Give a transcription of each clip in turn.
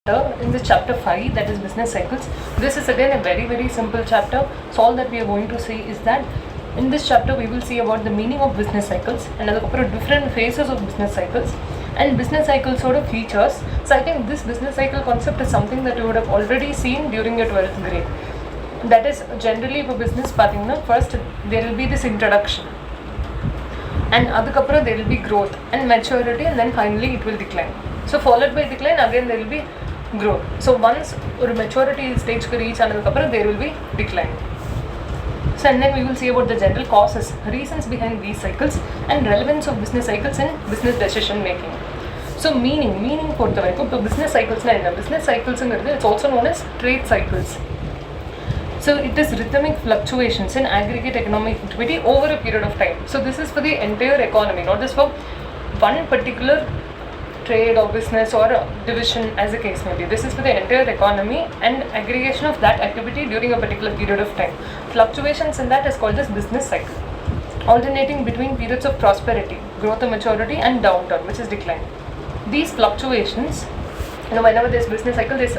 In this chapter 5, that is business cycles. This is again a very simple chapter. So all that we are going to see is that in this chapter we will see about the meaning of business cycles and different phases of business cycles and business cycle sort of features. So I think this business cycle concept is something that you would have already seen during your 12th grade. That is generally for business first there will be this introduction and adukapra there will be growth and maturity, and then finally it will decline. So followed by decline, again there will be growth. So once maturity stage reach anadukapra there will be decline. So and then we will see about the general causes, reasons behind these cycles and relevance of business cycles in business decision making. So meaning பொறுத்த வரைக்கும் இப்போ business cycles என்ன, business cycles it's also known as trade cycles. So it is rhythmic fluctuations in aggregate economic activity over a period of time. So this is for the entire economy, not just for one particular trade or business or division as the case may be. This is for the entire economy and aggregation of that activity during a particular period of time. Fluctuations in that is called as business cycle, alternating between periods of prosperity, growth or maturity, and downturn, which is decline. These fluctuations, whenever there's business cycle, there's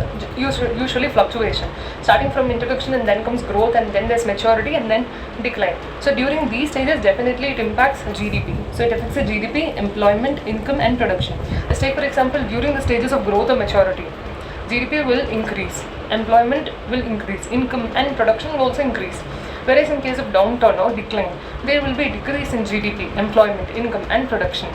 usually fluctuation, starting from introduction and then comes growth and then there's maturity and then decline. So during these stages, definitely it impacts GDP. So it affects the GDP, employment, income and production. Let's take for example, during the stages of growth or maturity, GDP will increase, employment will increase, income and production will also increase. Whereas in case of downturn or decline, there will be a decrease in GDP, employment, income and production.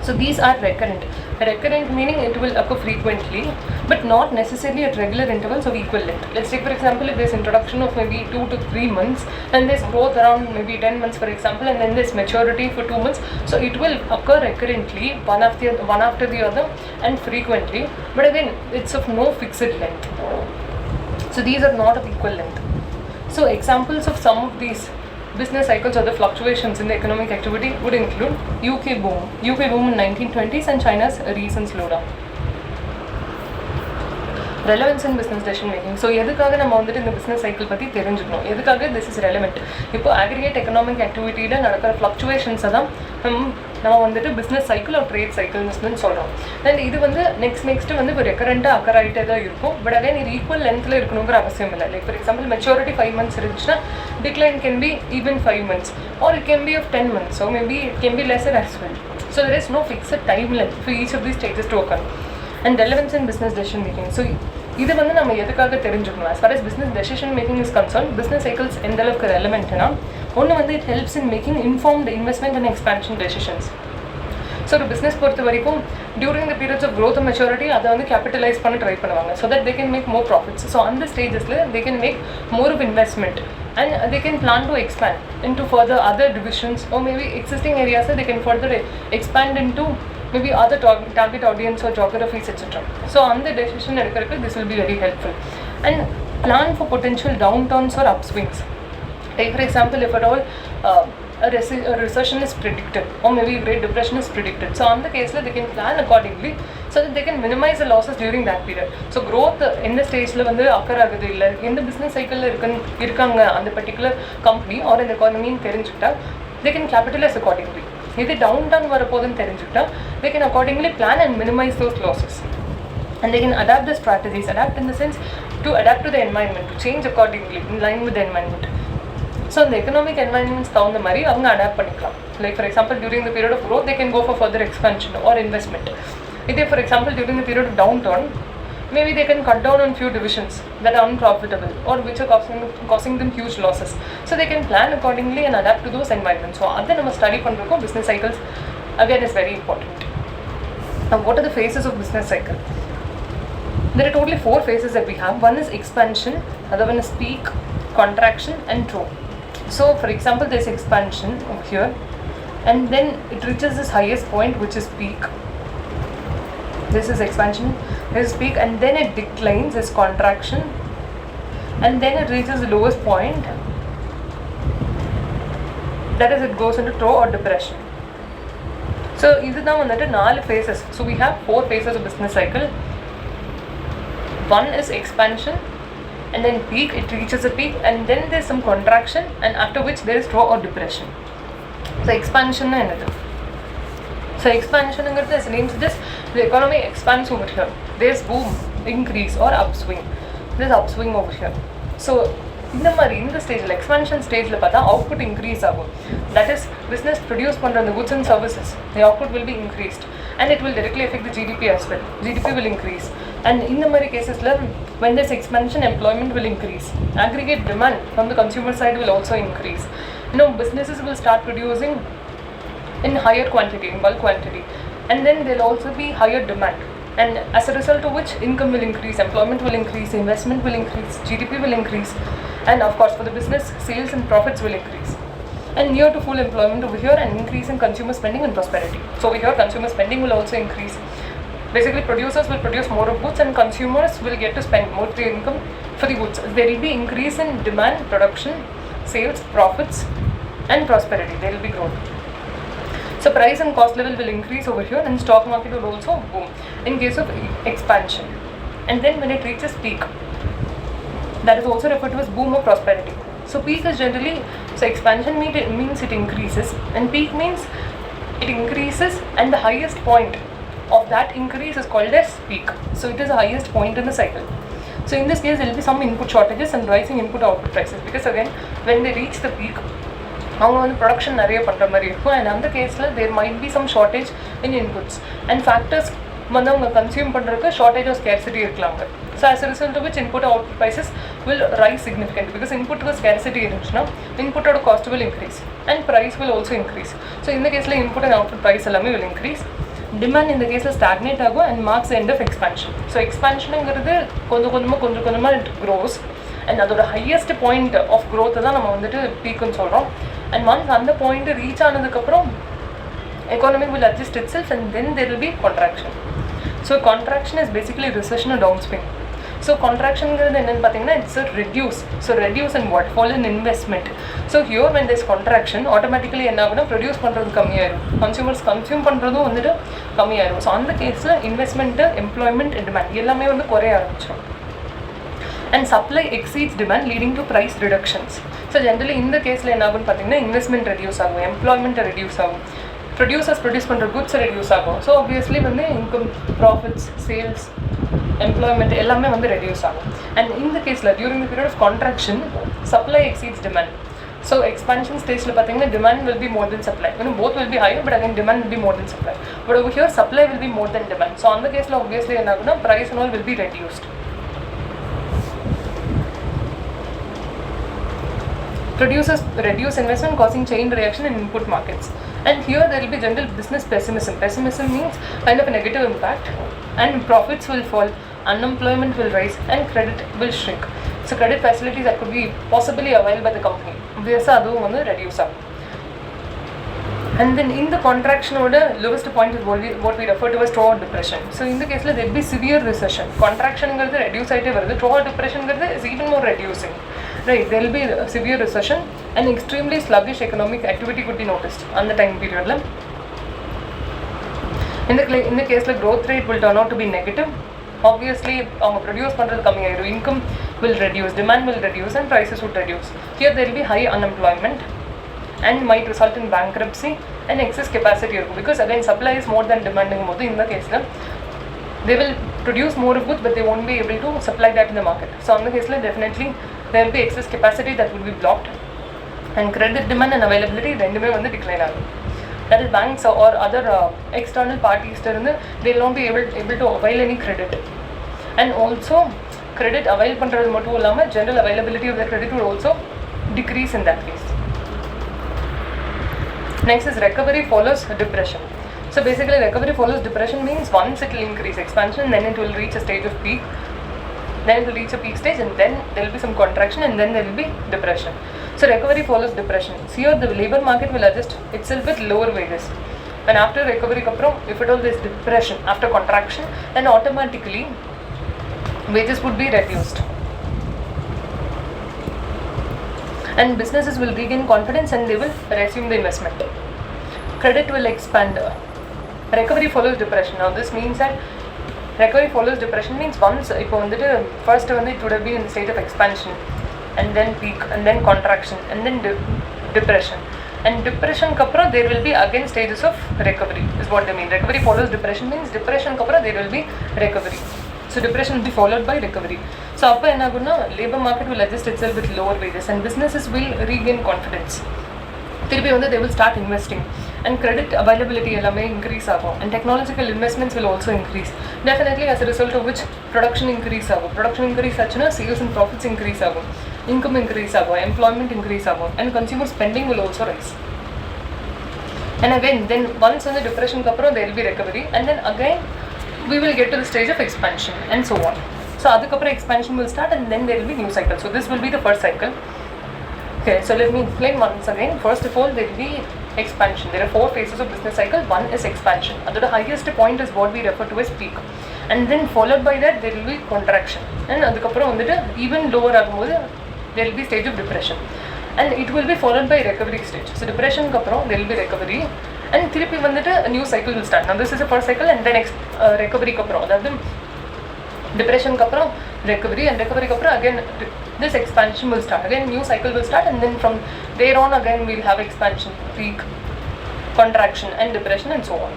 So these are recurrent. Recurrent meaning it will occur frequently, but not necessarily at regular intervals of equal length. Let's take for example, if there's introduction of maybe 2 to 3 months, and there's growth around maybe 10 months for example, and then there's maturity for 2 months. So it will occur recurrently, one after the other and frequently, but again it's of no fixed length. So these are not of equal length. So examples of some of these business cycles or the fluctuations in the economic activity would include UK boom in 1920s and China's recent slowdown. Relevance in business decision making. So எதுக்காக நம்ம வந்துட்டு இந்த business cycle பற்றி தெரிஞ்சுக்கணும், எதுக்காக this is relevant? இப்போ aggregate economic activityல நடக்கிற fluctuations தான் நம்ம வந்துட்டு business cycle or trade cycles சொல்கிறோம். தென் இது வந்து நெக்ஸ்ட் வந்து இப்போ ரெக்கரண்ட்டாக அக்கர் ஆகிட்டே தான் இருக்கும். பட் அகைன் இது ஈக்குவல் லென்த்தில் இருக்கணுங்கிற அவசியம் இல்லை. Like for example maturity 5 months இருந்துச்சுன்னா decline can be even 5 months or it can be of 10 months, so maybe it can be lesser as well. So there is no fixed time length for each of these stages to occur. And relevance in business decision making. So இது வந்து நம்ம எதுக்காக தெரிஞ்சுக்கணும்? As far as business decision making is concerned, business cycles எந்த அளவுக்கு ரெலவெண்ட்னா, ஒன்று வந்து it helps in making informed investment and expansion decisions. So ஒரு பிஸ்னஸ் பொறுத்த வரைக்கும் during the periods of growth and maturity அதை வந்து கேபிட்டலைஸ் பண்ண ட்ரை பண்ணுவாங்க, so that they can make more profits. So அந்த ஸ்டேஜஸில் they can make more of investment and they can plan to expand into further other divisions or maybe existing areas that they can further expand into maybe other target audience or geographies, etc. So on the decision this will be very helpful. And plan for potential downturns or upswings. Take for example, if at all a recession is predicted or maybe Great Depression is predicted, so on the case they can plan accordingly so that they can minimize the losses during that period. So growth in the stage வந்து occur ஆகுது இல்லை, எந்த business cycle இருக்காங்க அந்த particular company or இந்த economy தெரிஞ்சுக்கிட்டா they can capitalize accordingly. இது downturn வரப்போகுதுன்னு தெரிஞ்சுக்கிட்டா they can accordingly plan and minimize those losses. And they can adapt the strategies, adapt in the sense to adapt to the environment, to change accordingly in line with the environment. So the economic environments தகுந்த மாதிரி அவங்க adapt பண்ணிக்கலாம். Like for example, during the period of growth they can go for further expansion or investment. இதே for example during the period of downturn, maybe they can cut down on few divisions that are unprofitable or which are causing them huge losses. So they can plan accordingly and adapt to those environments. So அதை நம்ம study பண்ணுறோம். Business cycles again is very important. Now what are the phases of business cycle? There are totally 4 phases that we have. One is expansion, other one is peak, contraction and trough. So for example, there's expansion over here and then it reaches this highest point which is peak. This is expansion, this is peak, and then it declines, is contraction, and then it reaches the lowest point, that is it goes into trough or depression. So இதுதான் வந்துட்டு 4 phases. So we have 4 phases of business cycle. One is expansion and then peak, it reaches a peak and then there's some contraction and after which there is trough or depression. So expansion na enadhu? So expansion, as the name suggests, the economy expands over here. There's boom. increase or upswing. This upswing over here. So இந்த மாதிரி இந்த ஸ்டேஜில் expansion ஸ்டேஜில் பார்த்தா output increase ஆகும். That is business produce பண்ணுற அந்த goods and services the output will B increased and it will directly affect the GDP as well. GDP will increase. And இந்த மாதிரி கேசஸில் when there's expansion, employment will increase. Aggregate demand from the consumer side will also increase. Businesses will start producing in higher quantity, in bulk quantity. And then there'll also be higher demand. And as a result of which, income will increase, employment will increase, investment will increase, GDP will increase. And of course, for the business, sales and profits will increase. And near to full employment over here and increase in consumer spending and prosperity. So over here, consumer spending will also increase. Basically, producers will produce more of goods and consumers will get to spend more of their income for the goods. There will be increase in demand, production, sales, profits and prosperity. There will be growth. So price and cost level will increase over here and stock market will also boom in case of expansion. And then when it reaches peak, that is also referred to as boom of prosperity. So peak is generally, so expansion means it increases and peak means it increases and the highest point of that increase is called as peak. So it is the highest point in the cycle. So in this case there will be some input shortages and rising input output prices because again when they reach the peak அவங்க வந்து production நிறைய பண்ணுற மாதிரி இருக்கும் and அந்த கேஸில் there might be some shortage in inputs and factors வந்து அவங்க கன்சியூம் பண்ணுறதுக்கு ஷார்ட்டேஜ் ஆஃப் ஸ்கேர்சிட்டி இருக்கலாங்க. So as a result which input output prices will rise significant because இன்புட்டுக்கு ஸ்கேர்சிட்டி இருந்துச்சுன்னா இன்புட்டோட cost will increase and price will also increase. So இந்த கேஸில் input and output price எல்லாமே வில் இன்க்ரீஸ். டிமாண்ட் இந்த கேஸில் stagnate ஆகும் அண்ட் மார்க்ஸ் எண்ட் ஆஃப் எக்ஸ்பான்ஷன். ஸோ எக்ஸ்பான்ஷனுங்கிறது கொஞ்சமாக இட் க்ரோஸ் அண்ட் அதோட ஹையஸ்ட் பாயிண்ட் ஆஃப் க்ரோத்தை தான் நம்ம வந்துட்டு பீக்குன்னு சொல்கிறோம். And once அந்த பாயிண்ட் ரீச் ஆனதுக்கப்புறம் economy will adjust itself and then there will be contraction. So contraction is basically recession or downswing. So contractionங்கிறது என்னன்னு பார்த்தீங்கன்னா it's a reduce. So reduce and what? Fall in investment. So here when there is contraction automatically என்ன ஆகும்னா produce பண்ணுறது கம்மியாயிரும், consumers consume பண்ணுறதும் வந்துட்டு கம்மியாயிரும். So அந்த கேஸில் investment, employment, demand எல்லாமே வந்து குறைய ஆரம்பிச்சிடும். And supply exceeds demand leading to price reductions. So generally இந்த கேஸில் என்ன ஆகும்னு பார்த்தீங்கன்னா இன்வெஸ்ட்மெண்ட் ரெடியூஸ் ஆகும், எம்ப்ளாய்மெண்ட் ரெடியூஸ் ஆகும், ப்ரொடியூசர்ஸ் ப்ரொடியூஸ் பண்ணுற குட்ஸ் ரெடியூஸ் ஆகும். ஸோ ஆப்வியஸ்லி வந்து இன்கம், ப்ராஃபிட்ஸ், சேல்ஸ், எம்ப்ளாய்மெண்ட் எல்லாமே வந்து ரெடியூஸ் ஆகும். அண்ட் இந்த கேஸில் during the period of contraction supply exceeds demand. So expansion ஸ்டேஜில் பார்த்தீங்கன்னா demand will be more then supply. both will be higher but again demand will be more than supply. But over here supply will be more than demand. So அந்த கேஸில் obviously என்ன ஆகும்னா price and all will be reduced. Producers reduce investment causing chain reaction in input markets. And here there will be general business pessimism. Pessimism means kind of a negative impact and profits will fall, unemployment will rise and credit will shrink. So credit facilities that could be possibly availed by the company, obviously அதுவும் வந்து reduce ஆகும். And then in the contraction order, lowest point is what we refer to as throughout depression. So in the case there will be severe recession. Contraction ங்கிறது reduce ஆகிட்டே வருது, throughout depression ங்கிறது is even more reducing. Right, there will be severe recession and extremely sluggish economic activity could be noticed on the time period. In the case like growth rate will turn out to be negative. Obviously அவங்க produce பண்ணுறது கம்மியாயிடும், income will reduce, demand will reduce and prices would reduce. Here there will be high unemployment and might result in bankruptcy and excess capacity because again supply is more than demanding போது இந்த கேஸில் they will produce more of goods but they won't be able to supply that in the market. So in the case definitely there will be excess capacity that will be blocked and credit demand and availability ரெண்டுமே வந்து decline ஆகும். That is banks or other external parties இருந்து they will not be able to avail any credit. And also credit avail பண்ணுறது மட்டும் இல்லாமல் general availability of the credit will also decrease in that case. Next is recovery follows depression. So basically recovery follows depression means once it will increase expansion then it will reach a stage of peak, then it will reach a peak stage and then there will be some contraction and then there will be depression. So recovery follows depression. So here the labor market will adjust itself with lower wages. And after recovery kapram, if at all there is depression after contraction, then automatically wages would be reduced. And businesses will regain confidence and they will resume the investment. Credit will expand. Recovery follows depression. Now this means that recovery follows depression means once இப்போ வந்துட்டு first வந்து it would have been in the state of expansion and then peak and then contraction and then depression. And depression kapra there will be again stages of recovery is what they mean. Recovery follows depression means depression kapra there will be recovery. So depression will be followed by recovery. So அப்போ என்ன ஆகும்னா labor market will adjust itself with lower wages and businesses will regain confidence. திருப்பி வந்து they will start investing and credit availability எல்லாமே increase ஆகும் and technological investments will also increase. Definitely as a result of which production increase ஆகும். Production increase ஆச்சுன்னா sales and profits increase ஆகும். Income increase ஆகும். Employment increase ஆகும் and consumer spending will also rise. And again then once on the depression kapro there will be recovery and then again we will get to the stage of expansion and so on. So adukapra expansion will start and then there will be new cycle. So this will be the first cycle. Okay, so let me explain once again. First of all, there will be expansion. There are 4 phases of business cycle. One is expansion. The highest point is what we refer to as peak. And then followed by that there will be contraction. And adukapra vandittu even lower agumbodhu there will be stage of depression. And it will be followed by recovery stage. So depression kapro there will be recovery. And thirupi vandittu a new cycle will start. Now this is the first cycle and then recovery kapro. Adhaadu depression kapro recovery and recovery kapro again this expansion will start. Again new cycle will start and then from there on again we'll have expansion, peak, contraction and depression and so on.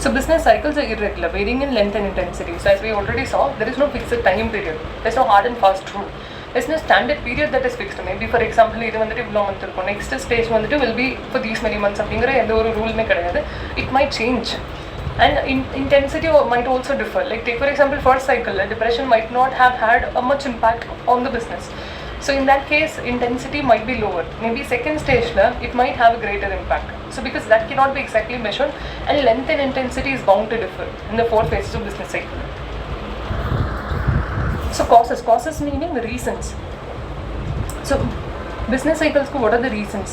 So business cycles are irregular, varying in length and intensity. So as we already saw, there is no fixed time period. There's no hard and fast rule. There's no standard period that is fixed. Maybe for example இது வந்துட்டு இவ்வளோ month இருக்கும், next stage வந்துட்டு will be for these many months அப்படிங்கிற எந்த ஒரு ரூலுமே கிடையாது. It might change. And intensity might also differ. Like take for example first cycle, depression might not have had a much impact on the business. So in that case, intensity might be lower. Maybe second stage, it might have a greater impact. So because that cannot be exactly measured and length and intensity is bound to differ in the 4 phases of business cycle. So causes meaning the reasons. So business cycles, what are the reasons?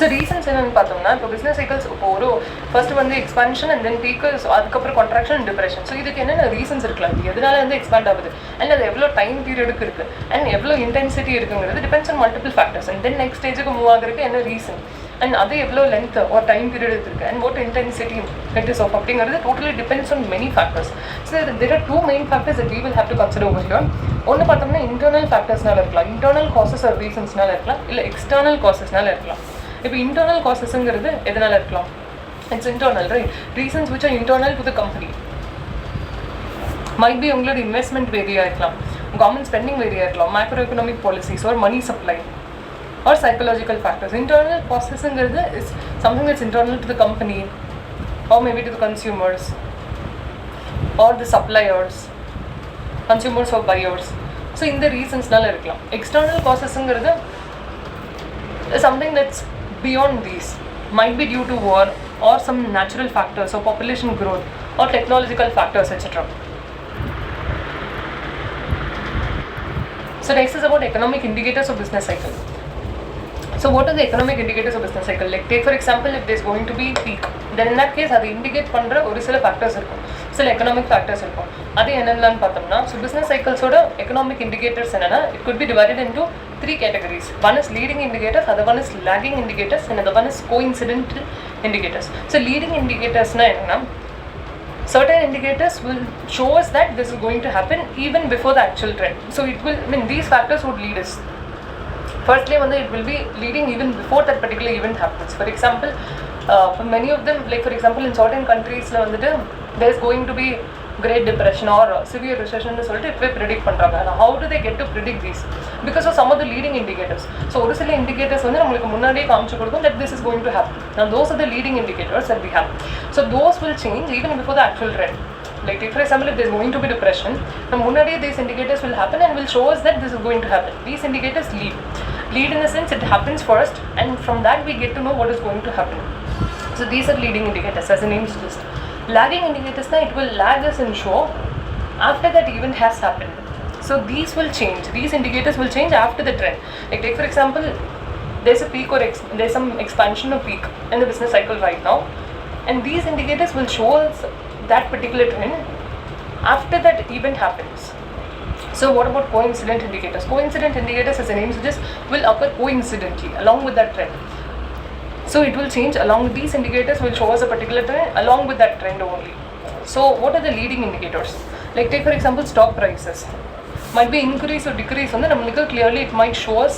So reasons என்னன்னு பார்த்தோம்னா இப்போ business cycles இப்போ ஒரு first வந்து expansion and then peak, அதுக்கப்புறம் contraction and depression. So இதுக்கு என்னென்ன reasons இருக்கலாம், எதனால வந்து எக்ஸ்பேண்ட் ஆகுது அண்ட் அது எவ்வளோ டைம் பீரியடுக்கு இருக்குது அண்ட் எவ்வளோ இன்டென்சிட்டி இருக்குங்கிறது depends on multiple factors. And then next ஸ்டேஜுக்கு மூவ் ஆகிறதுக்கு என்ன ரீசன் அண்ட் அது எவ்வளோ லென்த் ஒரு டைம் பீரியட் இருக்குது and what intensity it is of அப்படிங்கிறது totally depends on many factors. So there are 2 main factors that we will have to consider over here. ஒன்று பார்த்தோம்னா இன்டர்னல் ஃபேக்டர்ஸ்னால இருக்கலாம், இன்டர்னல் காசஸ் ஆர் ரீசன்ஸ்னால இருக்கலாம், இல்லை external காசஸ்னால இருக்கலாம். இப்போ internal காசஸ்ங்கிறது எதனால இருக்கலாம், it's internal right. Reasons which are internal to the company might be உங்களோட இன்வெஸ்ட்மெண்ட் வேரியாக இருக்கலாம், கவர்மெண்ட் ஸ்பெண்டிங் வேரியாக இருக்கலாம், macro economic policies or money supply or psychological factors. Internal காசஸ்ங்கிறது is something it's internal to the company or maybe to the consumers or the suppliers, consumers or buyers. So இந்த ரீசன்ஸ்னால இருக்கலாம். External காசஸ்ங்கிறது something that's beyond these, might be due to war or some natural factors or population growth or technological factors, etc. So next is about economic indicators of business cycle. So what are the economic indicators of business cycle? Like take for example if there's going to be peak, then in that case அது indicate பண்ணுற ஒரு சில factors இருக்கும், சில economic factors இருக்கும். அது என்னென்னு பார்த்தோம்னா so business cycles-ஓட economic indicators என்னன்னா it could be divided into 3 categories. One is leading indicators, other one is lagging indicators and other one is coincidental indicators. So leading indicators na enna, certain indicators will show us that this is going to happen even before the actual trend. So it will, I mean these factors would lead us. Firstly it will be leading even before that particular event happens. For example for many of them, like for example in certain countries la vandittu there is going to be great depression or severe recession nu solittu ippe predict பண்றாங்க. How do they get to predict these? Because of some of the leading indicators. So ஒரு சில indicators வந்து நமக்கு முன்னாடியே காமிச்சு கொடுக்கும் that this is going to happen. Now those are the leading indicators that we have. So those will change even before the actual trend. Like for example if there is going to be depression, now முன்னாடியே these indicators will happen and will show us that this is going to happen. These indicators lead in a sense it happens first and from that we get to know what is going to happen. So these are leading indicators as the name suggests. Lagging indicators na it will lag us and show after that event has happened. So these will change, these indicators will change after the trend. Like take for example there's a peak or there's some expansion or peak in the business cycle right now and these indicators will show us that particular trend after that event happens. So what about coincident indicators? Coincident indicators as the name suggests will occur coincidentally along with that trend. So it will change along with these indicators will show us a particular trend along with that trend only. So what are the leading indicators? Like take for example stock prices might be increase or decrease on the numerical clearly it might show us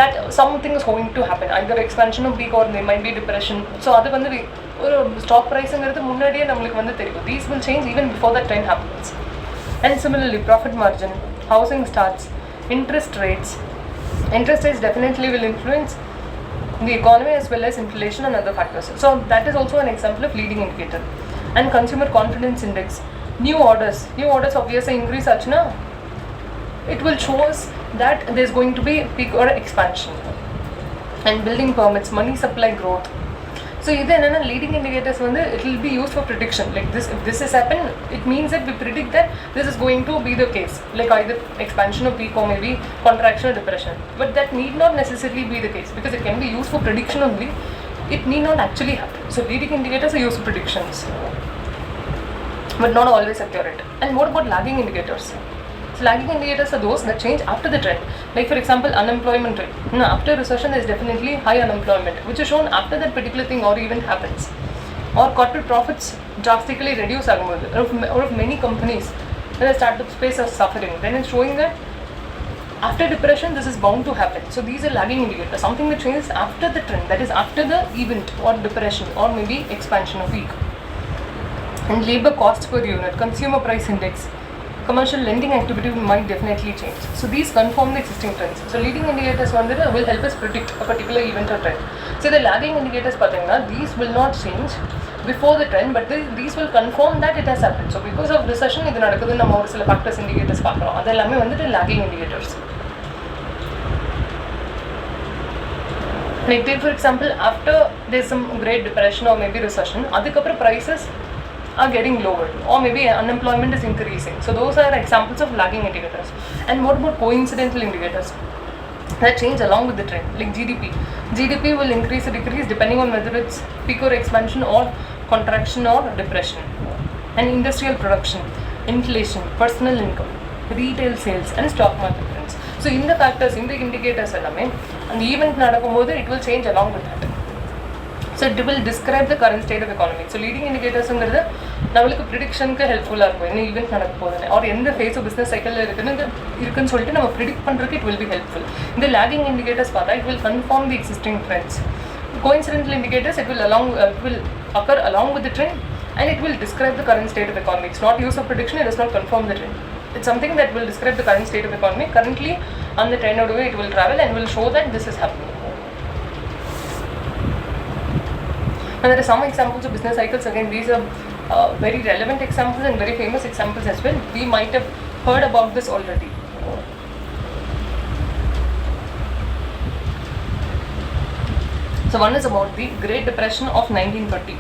that something is going to happen, either expansion of peak or there might be depression. So adu vandu ஒரு stock ப்ரைஸுங்கிறது முன்னாடியே நம்மளுக்கு வந்து தெரியும். These will change even before that trend happens. And similarly, profit margin, housing starts, interest rates definitely will influence the economy as well as inflation and other factors. So that is also an example of leading indicator. And consumer confidence index, new orders obviously increase achna, it will show us that there's going to be peak or expansion. And building permits, money supply growth. So இது என்னன்னா leading indicators வந்து it will be used for prediction. Like this, if this has happened, it means that we predict that this is going to be the case, like either expansion or peak or maybe contraction or depression. But that need not necessarily be the case because it can be used for prediction only. It need not actually happen. So leading indicators are used for predictions, but not always accurate. And what about lagging indicators? So lagging indicators are those that change after the trend. Like for example, unemployment rate. After recession, there is definitely high unemployment, which is shown after that particular thing or event happens. Or corporate profits drastically reduce or of many companies when the startup space are suffering. Then it's showing that after depression, this is bound to happen. So these are lagging indicators. Something that changes after the trend, that is after the event or depression or maybe expansion or peak. And labor costs per unit, consumer price index, commercial lending activity might definitely change. So these confirm the existing trends. So leading indicators will help us predict a particular event or trend. So the lagging indicators pathina, these will not change before the trend, but these will confirm that it has happened. So because of recession idu nadakudhu nama oru sila factors indicators paakrom, adellame vandittu lagging indicators. Like take for example, after there's some great depression or maybe recession, adukapra prices are getting lowered or maybe unemployment is increasing. So those are examples of lagging indicators. And what about coincidental indicators that change along with the trend? Like GDP will increase or decrease depending on whether it's peak or expansion or contraction or depression. And industrial production, inflation, personal income, retail sales and stock market trends. So in the factors, in the indicators allame and the event nadakumbodhu it will change along with that. So it will describe the current state of economy. So leading indicators ங்கிறது நம்மளுக்கு ப்ரிடிக்ஷனுக்கு ஹெல்ப்ஃபுல்லாக இருக்கும். என்ன event நடக்க போகுதுன்னு R எந்த face of business சைக்கிளில் இருக்குன்னு சொல்லிட்டு நம்ம ப்ரிடிக்ட் பண்ணுறதுக்கு இட் வில் பி ஹெல்ப்ஃபுல். இந்த லேகிங் இண்டிகேட்டர்ஸ் பார்த்தா it will confirm the existing trends. Coincidental indicators it will occur along with the trend and it will describe the current state of economy. It's not use of prediction, it does not confirm the trend. It's something that will describe the current state of economy. Currently on the trend of the way it will travel and will show that this is happening. And there are some examples of business cycles. Again, these are very relevant examples and very famous examples as well. We might have heard about this already. So one is about the Great Depression of 1930.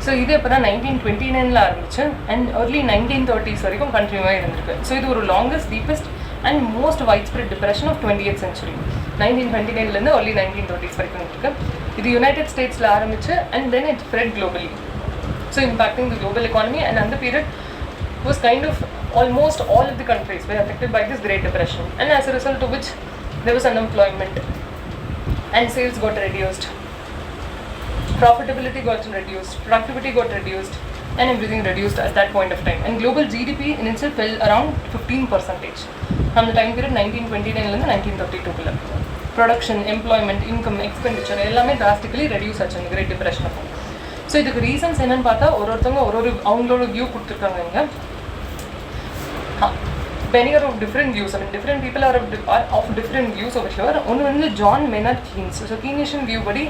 So இது எப்போ தான் 1929 ஆரம்பிச்சு and early 1930s வரைக்கும் கண்டினியூவாக இருந்திருக்கு. So இது ஒரு longest, deepest and most wide spread depression of 20th century. 1929லேருந்து early 1930s வரைக்கும் இருக்கு. இது யுனைடெட் ஸ்டேட்ஸில் ஆரம்பிச்சு and then it spread globally. So impacting the global economy, and on the period was kind of almost all of the countries were affected by this Great Depression, and as a result of which there was unemployment and sales got reduced, profitability got reduced, productivity got reduced, and everything reduced at that point of time. And global GDP in itself fell around 15% from the time period 1929 to 1932. Production, employment, income, expenditure எல்லாமே drastically reduce ஆச்சு இந்த Great Depression அப்போ. So இதுக்கு reasons என்னன்னு பார்த்தா ஒருத்தவங்க அவங்களோட view கொடுத்துருக்காங்க இங்கே. many are of different views. I mean, different people are of different views over here. ஒன்று வந்து ஜான் மெனார்ட் கீன்ஸ். ஸோ கீனிஷியன் வியூ படி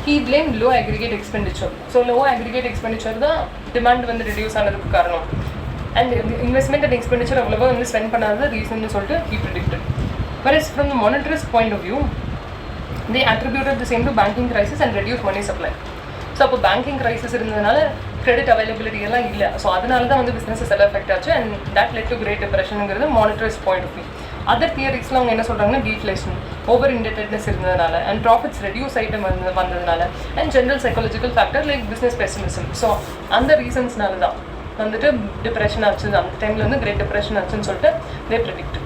he blamed low aggregate expenditure. So low aggregate expenditure தான் டிமாண்ட் வந்து ரெடியூஸ் ஆனதுக்கு காரணம். And investment and expenditure அவ்வளோவா வந்து spend பண்ணாத ரீசன்னு சொல்லிட்டு he predicted. Whereas from the monetarist point of view, they attributed the same to banking crisis and reduced money supply. So அப்போ banking crisis இருந்ததுனால கிரெடிட் அவைலபிலிட்டி எல்லாம் இல்லை. ஸோ அதனால தான் வந்து பிஸ்னஸஸ் எல்லாம் எஃபெக்ட் ஆச்சு and that led to great டிப்ரெஷனுங்கிறது monetarist point of view. Other தியரிஸ்லாம் அவங்க என்ன சொல்கிறாங்கன்னா டீஃப்ளேஷன், ஓவர் இண்டெட்டட்னஸ் இருந்ததுனால அண்ட் ப்ராஃபிட்ஸ் ரெடியூஸ் ஐட்டம் வந்ததுனால and general psychological factor like business pessimism. So அந்த ரீசன்ஸ்னால தான் வந்துட்டு டிப்ரெஷன் ஆச்சு, அந்த டைமில் வந்து கிரேட் டிப்ரெஷன் ஆச்சுன்னு சொல்லிட்டு தே predict.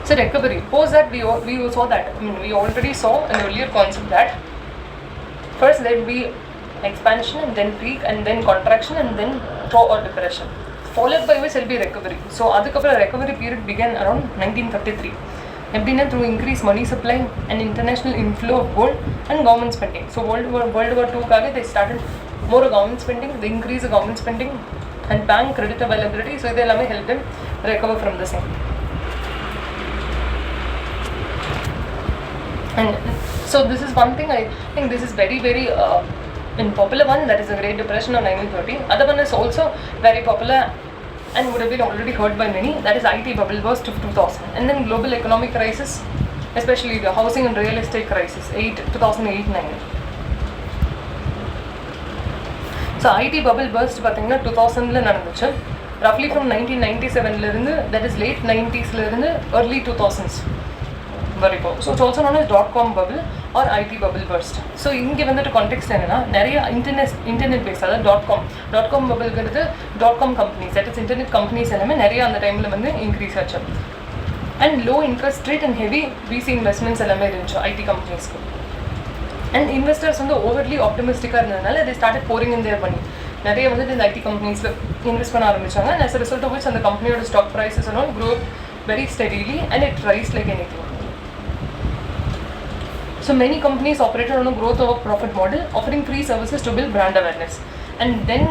So recovery, post that we saw that, I mean we already saw in the earlier concept that first there will be expansion and then peak and then contraction and then trough or depression, followed by which will be recovery. So adukapra recovery period began around 1933. எப்படின்னா through increase money supply and international inflow of gold and government spending. So world war டூக்காக they started more government spending, the increase government spending and bank credit availability. So இது எல்லாமே help them recover from the same. And so this is one thing I think this is very in popular one, that is the Great Depression of 1930. Other one is also very popular and would have been already heard by many, that is IT bubble burst of 2000. And then global economic crisis, especially the housing and real estate crisis 2008-9. So IT bubble burst பார்த்தீங்கன்னா 2000ல நடந்துச்சு. Roughly from 1997ல இருந்து, that is late 90sல இருந்து early 2000s வரைக்கும். So it's also known as .com bubble or IT bubble burst. So இங்கே வந்துட்டு contact என்னன்னா, நிறைய internet base, அதாவது .com பபிள்ங்கிறது .com companies, that is internet companies எல்லாமே நிறைய அந்த டைமில் வந்து இன்க்ரீஸ் ஆச்சு. And low interest rate and heavy VC investments எல்லாமே இருந்துச்சு ஐடி கம்பெனிஸ்க்கு. அண்ட் இன்வெஸ்டர்ஸ் வந்து ஓவர்லி ஆப்டமிஸ்டிக்காக இருந்ததுனால they started pouring in their money. நிறைய வந்துட்டு இந்த ஐடி கம்பெனிஸில் இன்வெஸ்ட் பண்ண ஆரம்பிச்சாங்க. and as a result of which அந்த கம்பெனியோட stock prices and all grew very steadily and it rise like anything. So many companies operated on a growth over profit model, offering free services to build brand awareness. And then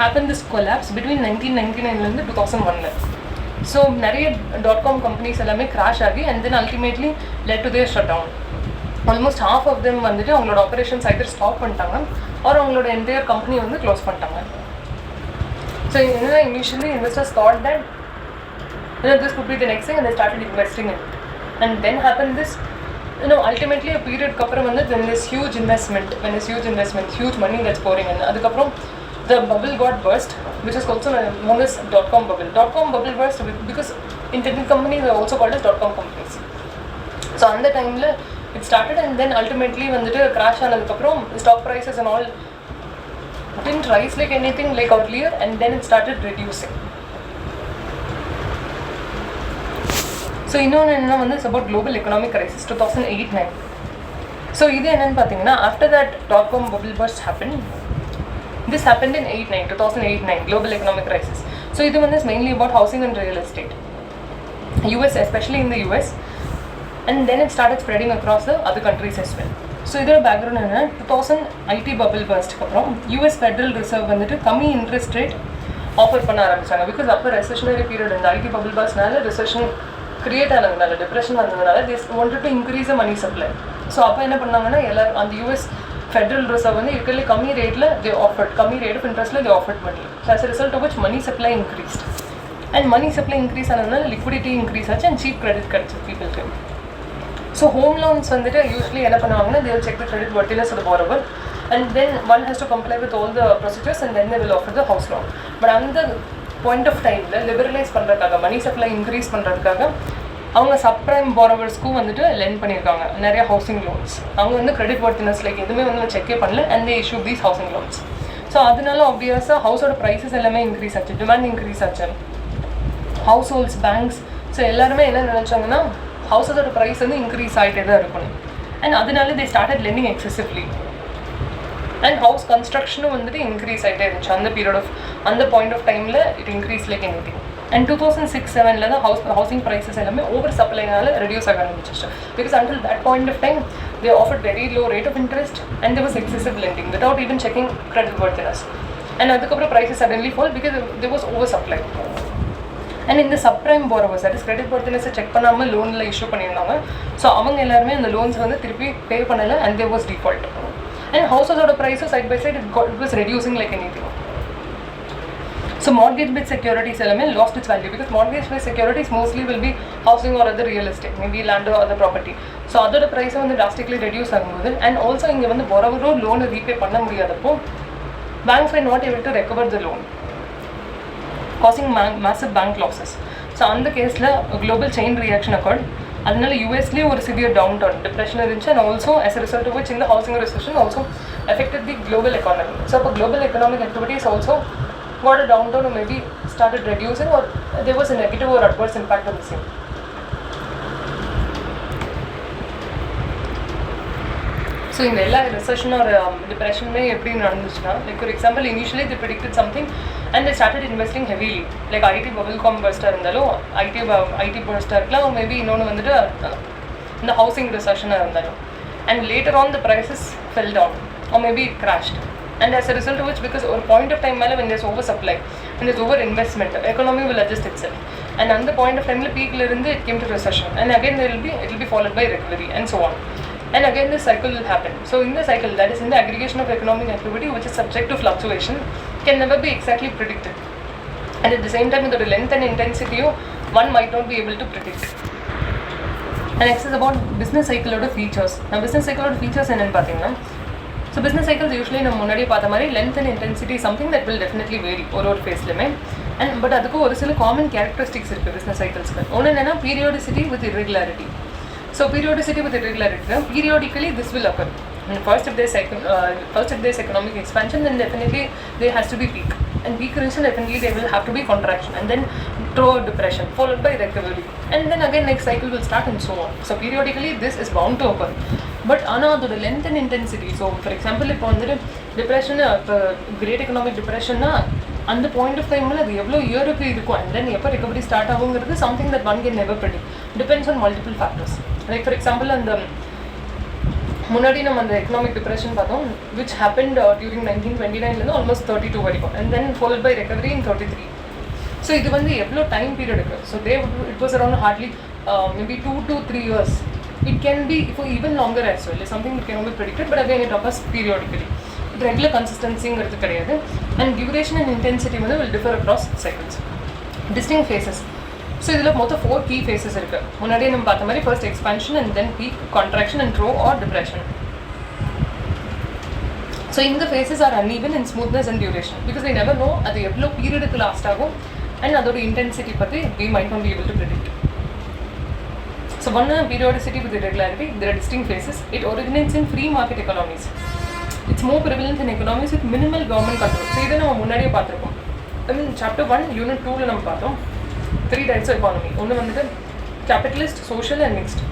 happened this collapse between 1999 and 2001. So நிறைய .com companies எல்லாமே crash ஆகி and then ultimately led to their shutdown. Almost half of them வந்துட்டு அவங்களோட operations either stop பண்ணிட்டாங்க or அவங்களோட entire company வந்து close பண்ணிட்டாங்க. So initially investors thought that this could be the next thing and they started investing in it. And then happened this, ultimately a period அப்புறம் வந்து when this huge investment, huge money that's pouring in, அதுக்கப்புறம் the bubble got burst, which is also known as .com bubble. .com bubble burst because internet companies are also called as .com companies. So அந்த டைமில் it started and then ultimately வந்துட்டு crash ஆனதுக்கப்புறம் stock prices and all didn't rise like anything like earlier and then it started reducing. So இன்னொன்று என்ன வந்து it's about global economic crisis 2008-9. So இது என்னென்னு பார்த்தீங்கன்னா, after that .com bubble burst happened, this happened in 2008-9 global economic crisis. So இது வந்து is mainly about housing and real estate, US especially in the US, and then it started spreading across the other countries as well. So இதோட background என்ன, 2000 ID bubble பர்ஸ்ட்க்கு அப்புறம் US Federal reserve வந்துட்டு கம்மி interest rate offer பண்ண ஆரம்பிச்சாங்க. Because அப்போ ரெசெஷனரி period இந்த ID bubble பர்ஸ்ட்னால recession create ஆனதுனால, டிப்ரெஷன் வந்ததுனால they wanted to increase the money supply. So அப்போ என்ன பண்ணாங்கன்னா, எல்லாரும் அந்த US ஃபெட்ரல் ரிசர்வ் வந்து இருக்கிறதுல கம்மி ரேட்டில் கம்மி ரேட் ஆஃப் இன்ட்ரெஸ்ட்டில் they offered money. So as a result of which money supply increased. And money supply increase ஆனதுனால liquidity increase ஆச்சு and cheap credit கிடைச்சு பீப்புளுக்கு. ஸோ ஹோம் லோன்ஸ் வந்துட்டு யூஸ்வலி என்ன பண்ணுவாங்கன்னா, they will check the credit worthiness of the borrower and then one has to comply with all the procedures and then they will offer the house loan. But அந்த point of டைமில் liberalise பண்ணுறதுக்காக, money supply increase பண்ணுறதுக்காக அவங்க subprime பாரோவர்ஸ்க்கும் வந்துட்டு lend பண்ணியிருக்காங்க நிறைய housing loans. அவங்க வந்து கிரெடிட் வர்த்தினஸ் லைக் எதுவுமே வந்து செக்கே பண்ணல and they issue these housing loans. So அதனால ஆப்வியஸாக ஹவுஸோட ப்ரைஸஸ் எல்லாமே இன்க்ரீஸ் ஆச்சு, டிமாண்ட் இன்க்ரீஸ் ஆச்சு. ஹவுஸ் ஹோல்ட்ஸ், பேங்க்ஸ், ஸோ எல்லாருமே என்ன நினச்சாங்கன்னா ஹவுஸஸோட ப்ரைஸ் வந்து இன்க்ரீஸ் ஆகிட்டே தான் இருக்கணும். அண்ட் அதனால they started lending excessively. And house கன்ஸ்ட்ரக்ஷனும் வந்துட்டு இன்க்ரீஸ் ஆகிட்டே இருந்துச்சு அந்த பீரியட் ஆஃப், அந்த பாயிண்ட் ஆஃப் டைமில் it increase like anything. And 2006-07 தான் ஹவுசிங் ப்ரைஸஸ் எல்லாமே ஓவர் சப்ளைனால ரெடியூஸ் ஆக ஆரம்பிச்சிச்சு. Because until that point of time they offered very low rate of interest and there was excessive lending without even checking credit worthiness. And அதுக்கப்புறம் prices suddenly fall because there was oversupply. And in the subprime borrowers, that is credit worthiness check பண்ணாமல் லோனில் issue பண்ணியிருந்தாங்க. So அவங்க எல்லாருமே அந்த loans வந்து திருப்பி பே பண்ணலை and there was default. And houses prices side by side it was reducing like anything. So mortgage-based securities element lost its value because mortgage-based securities mostly will be housing or other real estate, maybe land or other property. So அதோட price வந்து drastically reduce ஆகும்போது and also இங்கே வந்து borrower loan repay பண்ண முடியாதப்போ banks were not able to recover the loan, causing massive bank losses. So அந்த கேஸில் global chain reaction occurred. அதனால யூஎஸ்லேயே ஒரு சிவியர் டவுன் டவுன் டிப்ரெஷன் இருந்துச்சு and also as a result of which in the housing recession also affected the global economy. So அப்போ global economic activities also got a downturn or maybe started reducing or there was a negative or adverse impact on the same. So இந்த எல்லா recession ஒரு டிப்ரெஷனுமே எப்படி நடந்துச்சுன்னா, like ஒரு example, initially they predicted something and they started investing heavily. Like IT bubble com burst இருந்தாலும் IT burst இருக்கலாம், or maybe இன்னொன்று வந்துட்டு இந்த ஹவுசிங் ரிசெஷனாக இருந்தாலும். And later on the prices fell down, or maybe it crashed. And as a result of which, because ஒரு point of time மேலே when there's oversupply, when there's over investment, economy will adjust itself. And on the point of time peakல இருந்து it came to recession, and again it will be followed by recovery and so on. And again this cycle will happen. So in the cycle, that is in the aggregation of economic activity which is subject to fluctuation, can never be exactly predicted. And at the same time, the length and intensity one might not be able to predict. And next is about business cycle features. Now business cycle features என்னன்னு பார்த்தீங்கன்னா, so business cycles usually நம்ம முன்னாடி பார்த்த மாதிரி length and intensity is something that will definitely vary ஒரு ஃபேஸ்லையுமே. And but அதுக்கு ஒரு சில காமன் கேரக்டரிஸ்டிக்ஸ் இருக்குது business cyclesக்கு. ஒன்று என்னென்னா periodicity with irregularity. So periodicity with irregularity, periodically this will occur. And first if there's economic expansion, then definitely there has to be peak. And peak region, definitely there will have to be contraction, and then through depression followed by recovery, and then again next cycle will start and so on. So periodically this is bound to occur, but another length and intensity. So for example, if on the depression, great economic depression na அந்த point of டைமில் அது எவ்வளோ இயருக்கு இருக்கும், and then எப்போ recovery start ஆகுங்கிறது something that one can never predict, depends on multiple factors. Like for example அந்த முன்னாடி நம்ம அந்த எக்கனாமிக் டிப்ரெஷன் பார்த்தோம், விச் ஹேப்பன்ட் டியூரிங் 1929 ஆல்மோஸ்ட் 32 வரைக்கும், and then followed by recovery in 33. So இது வந்து எவ்வளோ டைம் பீரியட் இருக்குது. So it was around hardly maybe 2 to 3 years. It can B for even longer as well. It's something that cannot be predicted, but again it occurs periodically. Regular கன்சிஸ்டன்சிங்கிறது கிடையாது. And duration and intensity வந்து will differ across cycles. Distinct phases. So இதில் மொத்தம் 4 key phases இருக்குது. முன்னாடியே நம்ம பார்த்த மாதிரி first expansion, and then peak, contraction, and trough or depression. So இந்த phases are uneven in smoothness and duration, because we never know அது எவ்வளோ பீரியடுக்கு லாஸ்ட் ஆகும், அண்ட் அதோட இன்டென்சிட்டி பற்றி we might not be able to predict. So one, periodicity with irregularity. There are distinct phases. It originates in free market economies. It's more prevalent in economies with minimal government control. So இதை நம்ம முன்னாடியே பார்த்துருக்கோம். Chapter 1 unit 2ல நம்ம பார்த்தோம் 3 types of economy. ஒன்று வந்துட்டு capitalist, social and mixed.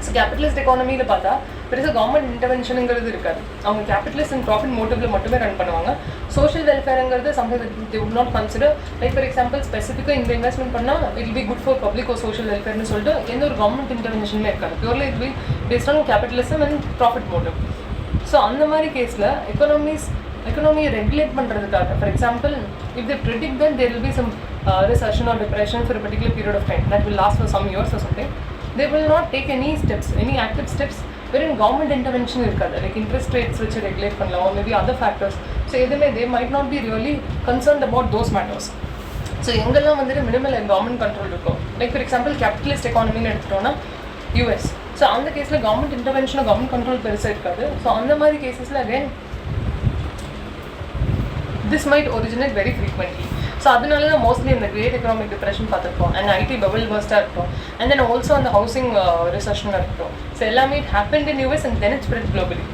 So capitalist எக்கானமியில் பார்த்தா பெருசாக கவர்மெண்ட் இன்டர்வென்ஷனுங்கிறது இருக்காது. அவங்க கேபிட்டலிஸ்ட் அண்ட் ப்ராஃபிட் மோட்டிவ்ல மட்டுமே ரன் பண்ணுவாங்க. சோஷியல் வெல்ஃபேருங்கிறது something they would not consider. Like for example ஸ்பெசிஃபிக்காக இந்த இன்வெஸ்ட்மெண்ட் பண்ணால் it be good for public ஒரு சோஷியல் வெல்ஃபேர்னு சொல்லிட்டு எந்த ஒரு கவர்மெண்ட் இன்டர்வென்ஷனுமே இருக்காது. Purely it be based on capitalism and profit motive. So அந்த மாதிரி கேஸில் எக்கனாமியை ரெகுலேட் பண்ணுறதுக்காக, for example if they predict that there will be some recession or depression for a particular period of time that will last for some years or something, they will not take any steps, any active steps wherein government intervention irukadhu, like interest rates which regulate pannalam or maybe other factors. So edhume they might not be really concerned about those matters. So engella vandhu minimal government control irukum. Like for example capitalist economy nu eduthona US, so on the case la government intervention or government control perusa irukadhu. So on the mari cases la again this might originate very frequently. So அதனால தான் mostly இந்த great economic depression பார்த்துருக்கோம், and IT bubble பர்ஸ்டாக இருக்கட்டும், and then also அந்த housing ரிசெஷனாக இருக்கட்டும். So எல்லாமே it happened in US and then it spread globally.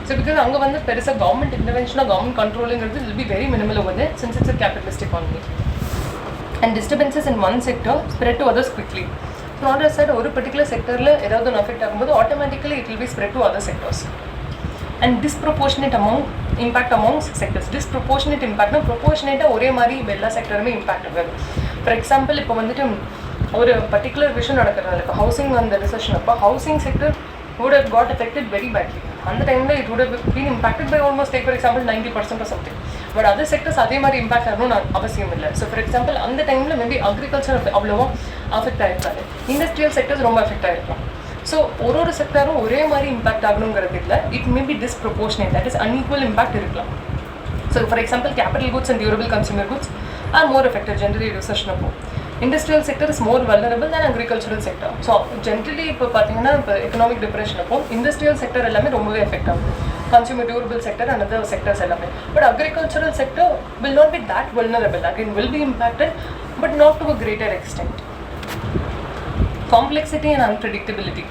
So because அங்கே வந்து பெருசாக கவர்மெண்ட் இன்டர்வென்ஷனாக கவர்மெண்ட் கண்ட்ரோலுங்கிறது will be very minimal over there since it's a capitalist economy. And disturbances in one sector spread to others quickly. Not as side ஒரு particular செக்டரில் ஏதாவது ஒன்று affect ஆகும்போது automatically it will be spread to other sectors. And disproportionate impact amongst sectors. Disproportionate இம்பாக்ட்னா ப்ரொபோர்ஷனேட்டாக ஒரே மாதிரி எல்லா செக்டருமே இம்பாக்ட் ஆகாது. ஃபார் எக்ஸாம்பிள் இப்போ வந்துட்டு ஒரு பர்டிகுலர் விஷயம் நடக்கிறது, இப்போ ஹவுசிங் அந்த ரிசெஷன் அப்போ housing sector would have got affected very badly. அந்த டைமில் it would have been impacted by almost like for example 90% or something. But other sectors அதே மாதிரி இம்பாக்ட் ஆகணும்னு அவசியம் இல்லை. ஸோ ஃபார் எக்ஸாம்பிள் அந்த டைமில் மேபி அக்ரிகல்ச்சர் அவ்வளோவா அஃபெக்ட் ஆகிருக்காது, இண்டஸ்ட்ரியல் செக்டர்ஸ் ரொம்ப அஃபெக்ட் ஆகிருக்கும். ஸோ ஒரு செக்டரும் ஒரே மாதிரி இம்பாக்ட் ஆகணுங்கிறது இல்லை, it may be disproportionate, that is unequal impact இருக்கலாம். So for example capital goods and durable consumer goods are more affected generally recession அப்போ. Industrial sector is more vulnerable than agricultural sector. So generally இப்போ பார்த்தீங்கன்னா இப்போ economic depression அப்போ industrial sector எல்லாமே ரொம்பவே effect ஆகும், consumer durable sector and other sectors எல்லாமே. But agricultural sector will not be that vulnerable, again will be impacted but not to a greater extent. Complexity and unpredictability.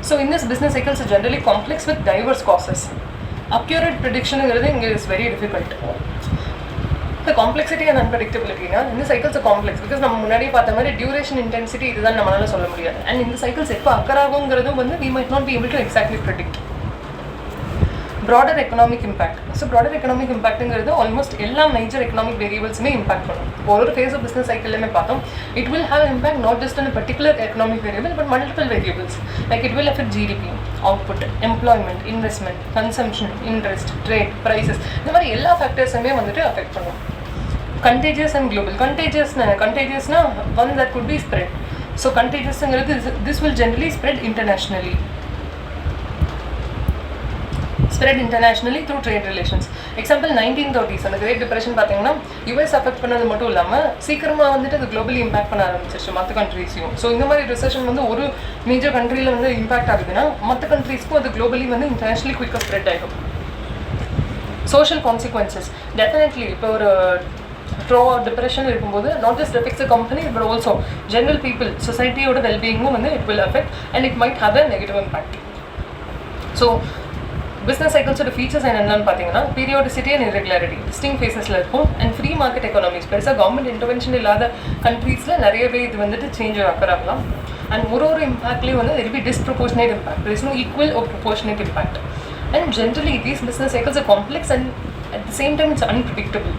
So in this business cycles are generally complex with diverse causes. Accurate prediction is very difficult. The complexity and unpredictability in the cycles are complex because நம்ம முன்னாடி பார்த்த மாதிரி duration intensity இதுதான் நம்மளால சொல்ல முடியாது. And in the cycles எப்போ occur ஆகுங்கிறது வந்து we might not be able to exactly predict. Broader economic impact. So broader economic இம்பாக்ட்டுங்கிறது ஆல்மோஸ்ட் எல்லா மேஜர் எக்கனாமிக் வேரியபிள்ஸுமே இம்பாக்ட் பண்ணும். ஒரு ஃபேஸ் ஆஃப் பிஸ்னஸ் சைக்கிள்லையுமே பார்த்தோம், it will have impact not just on particular economic variable but multiple variables. Like it will affect GDP, output, employment, investment, consumption, interest, trade, prices, இந்த மாதிரி எல்லா ஃபேக்டர்ஸுமே வந்துட்டு affect பண்ணும். Contagious and global. Contagiousனா one that could be spread. So contagiousங்கிறது this will generally spread internationally. Spread internationally through trade relations. Example 1930s அந்த Great Depression பார்த்தீங்கன்னா US affect பண்ணது மட்டும் இல்லாமல் சீக்கிரமாக வந்துட்டு அது குளோபலி இம்பாக்ட் பண்ண ஆரம்பிச்சிருச்சு மற்ற கண்ட்ரீஸையும். ஸோ இந்த மாதிரி ரிசெஷன் வந்து ஒரு மேஜர் கண்ட்ரியில் வந்து இம்பாக்ட் ஆகுதுன்னா மற்ற கண்ட்ரீஸ்க்கும் அது குளோபலி வந்து இன்டர்நேஷ்னலி குயிக்காக ஸ்ப்ரெட் ஆகிடும். சோஷியல் கான்சிக்வன்சஸ் டெஃபினெட்லி இப்போ ஒரு டிப்ரெஷன் இருக்கும்போது not just affects a company but also general people சொசைட்டியோட வெல்பீயிங்கும் வந்து it will affect and it might have a negative impact. So business சைக்கிள்ஸோட ஃபீச்சர்ஸ் என்னென்னு பார்த்தீங்கன்னா பீரியாடிசிட்டி அண்ட் இரெகுலாரிட்டி டிஸ்டிங் ஃபேஸஸில் இருக்கும் அண்ட் ஃப்ரீ மார்க்கெட் எக்கானமிஸ். பெருசாக கவர்மெண்ட் இன்டர்வென்ஷன் இல்லாத கண்ட்ரீஸில் நிறையவே இது வந்துட்டு சேஞ்ச் அக்கர் ஆகலாம். அண்ட் ஒரு இம்பாக்ட்லேயும் வந்து very disproportionate impact, there is no equal or proportionate impact. And generally these business cycles are complex and at the same time it's unpredictable.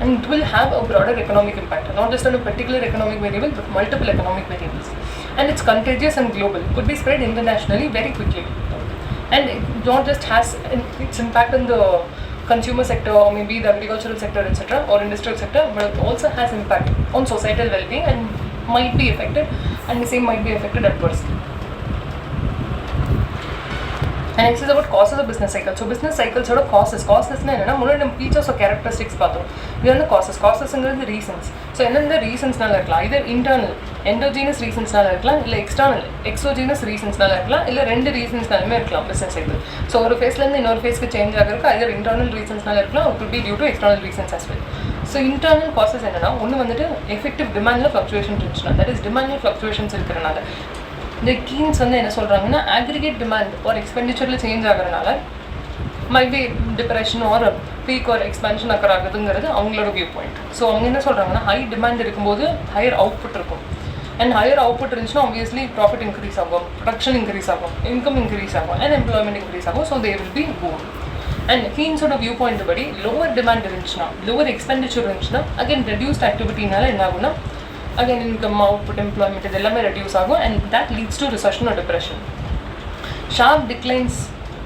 And it will have a broader economic impact, not just on a particular economic variable, but multiple economic variables. And it's contagious and global, could be spread internationally very quickly. And it not just has its impact on the consumer sector or maybe the agricultural sector, etc., or industrial sector, but it also has impact on societal well-being and might be affected, and the same might be affected adversely. And next is about causes of business cycle. So business cycles sort of causes என்னன்னா முன்னாடி நம்ம features of characteristics பார்த்தோம். இது வந்து காசஸ்ங்கிறது reasons. So எந்தெந்த ரீசன்ஸ்னால இருக்கலாம், இதர் internal endogenous ரீசன்ஸ்னால இருக்கலாம், இல்லை எக்ஸ்டர்னல் எக்ஸோஜீனஸ் ரீசன்ஸ்னால இருக்கலாம், இல்லை ரெண்டு ரீசன்ஸ்னாலுமே இருக்கலாம் பிஸ்னஸ் சைக்கிள். ஸோ ஒரு ஃபேஸ்லேருந்து இன்னொரு ஃபேஸ்க்கு சேஞ்ச் ஆகிறதுக்கு இதர் இன்டர்னல் ரீசன்ஸ்னால இருக்கலாம், it will be due to external reasons as well. So internal causes என்னன்னா ஒன்று வந்துட்டு எஃபெக்டிவ் டிமாண்டில் ஃப்ளக்சுவேஷன் இருந்துச்சுன்னா, தட் இஸ் டிமாண்டில் ஃப்ளக்சுவேஷன்ஸ் இருக்கிறனால. இந்த கீன்ஸ் வந்து என்ன சொல்கிறாங்கன்னா aggregate demand or எக்ஸ்பெண்டிச்சரில் சேஞ்ச் ஆகிறதுனால might be depression or peak or expansion occur ஆகுதுங்கிறது அவங்களோட வியூ பாயிண்ட். ஸோ அவங்க என்ன சொல்கிறாங்கன்னா ஹை டிமாண்ட் இருக்கும்போது ஹையர் அவுட்புட் இருக்கும். அண்ட் ஹையர் அவுட்புட் இருந்துச்சுன்னா ஆப்வியஸ்லி ப்ராஃபிட் இன்க்ரீஸ் ஆகும், ப்ரொடக்ஷன் இன்க்ரீஸ் ஆகும், இன்கம் இன்க்ரீஸ் ஆகும், அண்ட் எம்ப்ளாய்மெண்ட் இன்க்ரீஸ் ஆகும். So they will be boom. And கீன்ஸோட வியூ பாயிண்ட் படி லோவர் டிமாண்ட் இருந்துச்சுன்னா, லோவர் எக்ஸ்பெண்டிச்சர் இருந்துச்சுன்னா அகைன் ரெடியூஸ்ட் ஆக்டிவிட்டினால என்ன ஆகுனா again income, output, employment இது எல்லாமே reduce ஆகும் and that leads to recession or depression. Sharp declines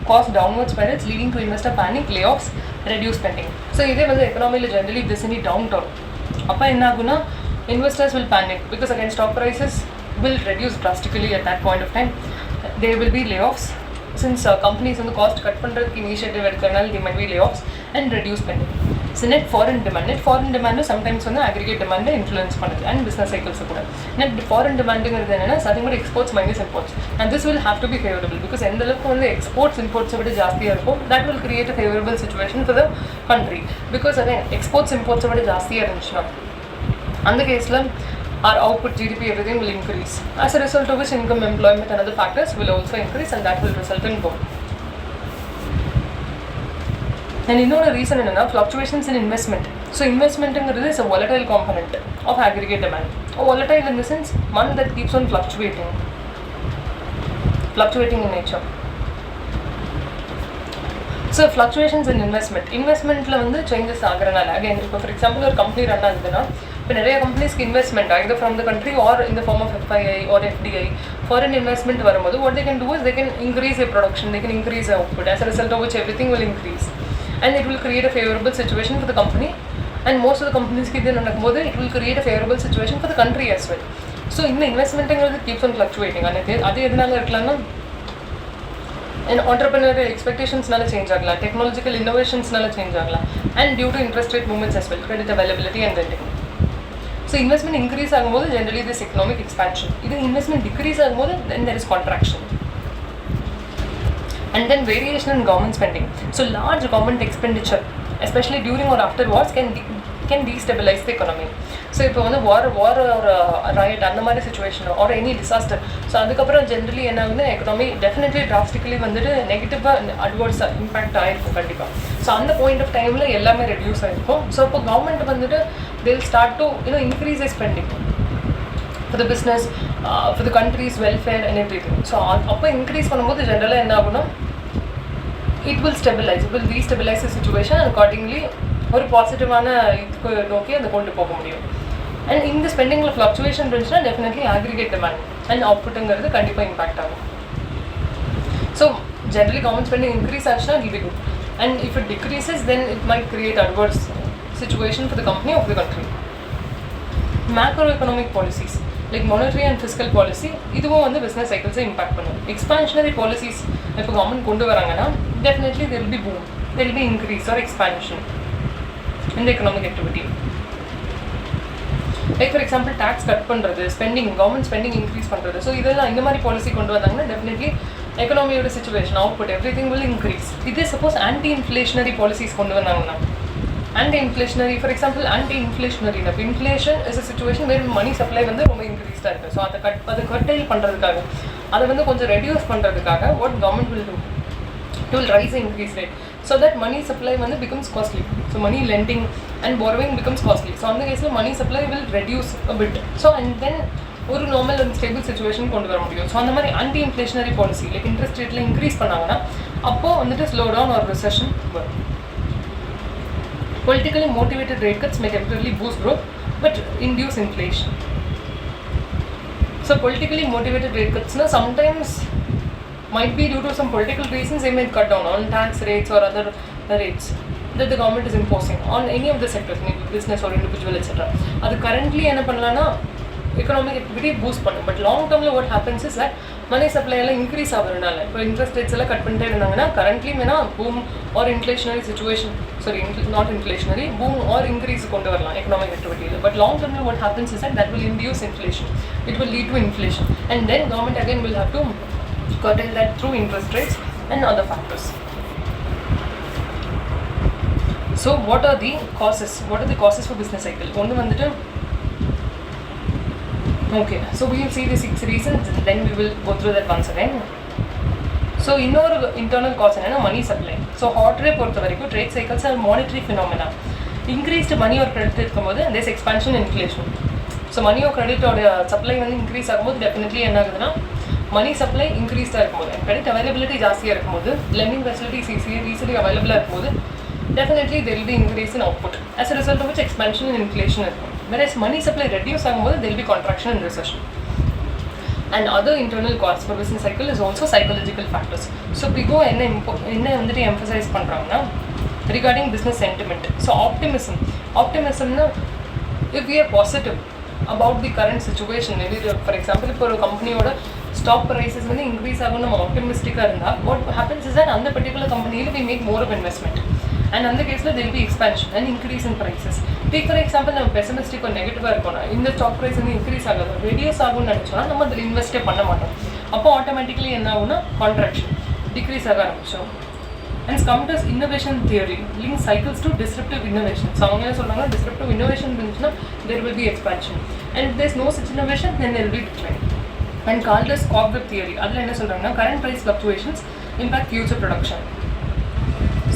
cause downward spirals leading to investor panic, layoffs, reduced spending. So இதே வந்து எக்கனாமியில் generally this any downturn அப்போ என்ன ஆகுனா investors will panic because again stock prices will reduce drastically at that point of time. There will be layoffs since companies வந்து cost cut பண்ணுறதுக்கு initiative எடுக்கிறதுனால they might be layoffs and reduce spending. So net foreign demand sometimes வந்து aggregate demand influence பண்ணுது and business cycles கூட. Net foreign demandங்கிறது என்னன்னா nothing but exports minus imports and this will have to be favorable because எந்த அளவுக்கு வந்து exports imports விட ஜாஸ்தியாக இருக்கும் that will create a favorable situation for the country because again exports imports விட ஜாஸ்தியாக இருந்துச்சுன்னா அந்த கேஸில் our output, GDP, everything will increase. As a result of which income, employment and other factors will also increase and that will result in growth. And இன்னொரு reason என்னன்னா fluctuations in investment. So investmentங்கிறது is a volatile component of aggregate demand. Volatile in the sense one that keeps on fluctuating in nature. So fluctuations in investmentல வந்து changes ஆகிறனால again இப்போ for example ஒரு company run ஆகுதுன்னா இப்போ நிறைய கம்பெனிஸ்க்கு investment either from the country or in the form of FII or FDI foreign investment வரும்போது what they can do is they can increase their production, they can increase their output as a result of which everything will increase and it will create a favorable situation for the company and most of the companies க்கு இது நடக்கும்போது it will create a favorable situation for the country as well. So இந்த இன்வெஸ்ட்மெண்ட்ங்கிறது keeps on fluctuating அது எதனால இருக்கலாம்னா and entrepreneurial expectationsனால change ஆகலாம், technological innovationsனால change ஆகலாம் and due to interest rate movements as well, credit availability and lending. So investment increase ஆகும்போது generally this economic expansion, இது investment decrease ஆகும்போது then there is contraction. And then variation in government spending. So large government expenditure especially during or after wars can destabilize the economy. So இப்போ வந்து war or riot அந்த மாதிரி situation or any disaster so அதுக்கப்புறம் generally என்ன ஆகுதுன்னா economy definitely drastically வந்துட்டு நெகட்டிவாக அட்வர்ஸாக impact ஆகிருக்கும் கண்டிப்பாக. ஸோ அந்த பாயிண்ட் ஆஃப் டைமில் எல்லாமே ரெடியூஸ் ஆகிருக்கும். ஸோ இப்போ கவர்மெண்ட் வந்துட்டு they'll start to increase their spending for the business, for the country's welfare and everything. So அப்போ இன்க்ரீஸ் பண்ணும்போது ஜென்ரலாக என்ன ஆகுனா it will stabilize, it will destabilize the situation and accordingly ஒரு பாசிட்டிவான இதுக்கு நோக்கி அதை கொண்டு போக முடியும். அண்ட் இந்த ஸ்பெண்டிங்கில் ஃப்ளக்சுவேஷன் இருந்துச்சுன்னா டெஃபினெட்லி aggregate demand அண்ட் அவுட்புட்டுங்கிறது கண்டிப்பாக இம்பாக்ட் ஆகும். So generally government spending increase ஆச்சுன்னா it will be good, and if it decreases then it might create adverse situation for the company or the country. Macroeconomic policies like monetary and fiscal policy இதுவும் வந்து business சைக்கிள்ஸை impact பண்ணும். Expansionary policies இப்போ government கொண்டு வராங்கன்னா definitely there will be boom, there will be increase or expansion in the economic activity. Like for example tax cut பண்ணுறது, spending, government spending increase பண்ணுறது. So இதெல்லாம் இந்த மாதிரி பாலிசி கொண்டு வந்தாங்கன்னா டெஃபினெட்லி எக்கனாமியோட situation output everything will increase. இதே suppose anti inflationary policies கொண்டு வந்தாங்கன்னா anti-inflationary, for example anti-inflationary now inflation is a situation where money supply வந்து ரொம்ப இன்க்ரீஸ்டாக இருக்குது. ஸோ அதை கர்டைல் பண்ணுறதுக்காக, அதை வந்து கொஞ்சம் ரெடியூஸ் பண்ணுறதுக்காக what government will do, it will rise the increase rate so that money supply வந்து becomes costly. So money lending and borrowing becomes costly. So அந்த கேஸில் money supply will reduce a bit. So and then ஒரு normal and stable situation கொண்டு வர முடியும். So அந்த மாதிரி anti inflationary policy like interest ரேட்டில் இன்க்ரீஸ் பண்ணாங்கன்னா அப்போது வந்துட்டு ஸ்லோ டவுன் ஒரு ரிசெஷன் வரும். Politically motivated rate cuts may temporarily boost growth but induce inflation. So politically motivated rate cuts sometimes might be due to some political reasons. They may cut down on tax rates or other rates that the government is imposing on any of the sectors, maybe business or individual etc. அது currently என்ன பண்ணலாம்னா economic activity boost பண்ணும். But long term what happens is that money supply எல்லாம் increase ஆகுறதுனால இப்போ interest rates எல்லாம் cut பண்ணிட்டே இருந்தாங்கன்னா கரண்ட்லி வேணா boom or inflationary situation, sorry not inflationary, boom or increase கொண்டு வரலாம் எக்கனாமிக் ஆக்டிவிட்டியில். But long term what happens is that will induce inflation, it will lead to inflation and then government again will have to curtail that through interest rates and other factors. So what are the causes for business cycle? ஒன்று வந்துட்டு okay, so we will see the 6 reasons and then we will go through that once again. So இன்னொரு internal cause என்னன்னா money supply. So hot rate பொறுத்த வரைக்கும் trade cycles are monetary phenomena. Increased money or credit இருக்கும்போது there's expansion in inflation. So money or credit ஓட supply வந்து increase ஆகும்போது definitely என்ன ஆகுதுன்னா money supply increased இருக்கும்போது credit availability ஜாஸ்தியாக இருக்கும்போது lending facilities easily available இருக்கும்போது definitely there will be increase in output, as a result of which expansion in inflation இருக்கும். Whereas money supply reduce ஆகும்போது there will be contraction and recession. And other internal cause for business cycle is also psychological factors. So Pigo என்ன வந்துட்டு emphasize பண்ணுறாங்கன்னா regarding business sentiment. So optimismனா if we are positive about the current situation, maybe for example இப்போ ஒரு கம்பெனியோட stock prices வந்து increase ஆகும் நம்ம ஆப்டிமிஸ்டிக்காக இருந்தால் what happens is that அந்த பர்டிகுலர் கம்பெனியில் we make more of investment. And அந்த கேஸில் there will be expansion and increase in prices. Take for example நம்ம பெசிமிஸ்டிக் ஒரு நெகட்டிவாக இருக்கோம்னா இந்த ஸ்டாக் ப்ரைஸ் வந்து இன்க்ரீஸ் ஆகாது, ரெடியூஸ் ஆகும்னு நினச்சோன்னா நம்ம அதில் இன்வெஸ்டே பண்ண மாட்டோம். அப்போ ஆட்டோமேட்டிக்கலி என்ன ஆகும்னா கான்ட்ராக்ஷன், டிக்ரீஸ் ஆக ஆரம்பிச்சோம். And computers innovation theory link cycles to disruptive innovation. So அவங்க என்ன சொல்கிறாங்கன்னா டிஸ்ரப்டிவ் இன்னோவேஷன் இருந்துச்சுன்னா there will be expansion and if there is no such innovation then there will be decline. And called as cobweb theory, அதில் என்ன சொல்கிறாங்கன்னா current price fluctuations impact future production.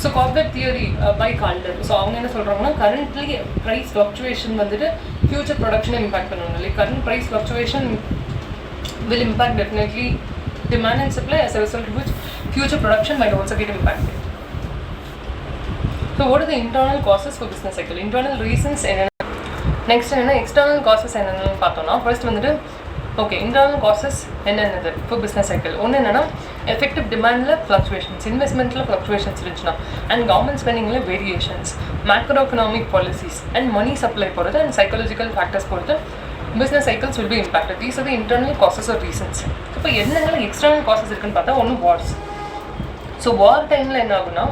So corporate theory by Kaldor. So அவங்க என்ன சொல்கிறாங்கன்னா currently price fluctuation வந்துட்டு future ப்ரொடக்ஷனை impact பண்ணுவாங்க. Like current price fluctuation will impact definitely demand and supply, as a result of which future production might also get impacted. So what are the internal causes for business cycle? Internal reasons என்னென்ன, next என்னென்னா external causes என்னென்னு பார்த்தோம்னா first வந்துட்டு okay internal causes என்னென்னது இப்போ business cycle. ஒன்று என்னென்னா effective டிமாண்டில் fluctuations, இன்வெஸ்ட்மெண்ட்டில் ஃப்ளக்சுவேஷன்ஸ் இருந்துச்சுன்னா அண்ட் கவர்மெண்ட் ஸ்பெண்டிங்கில் variations, macro economic policies and money supply பொறுத்து அண்ட் சைக்காலஜிக்கல் ஃபேக்டர்ஸ் பொறுத்து business cycles will be impacted. These are the internal causes or reasons. இப்போ என்னென்ன எக்ஸ்டர்னல் காசஸ் இருக்குன்னு பார்த்தா ஒன்று வார்ஸ். ஸோ வார் டைமில் என்ன ஆகுனா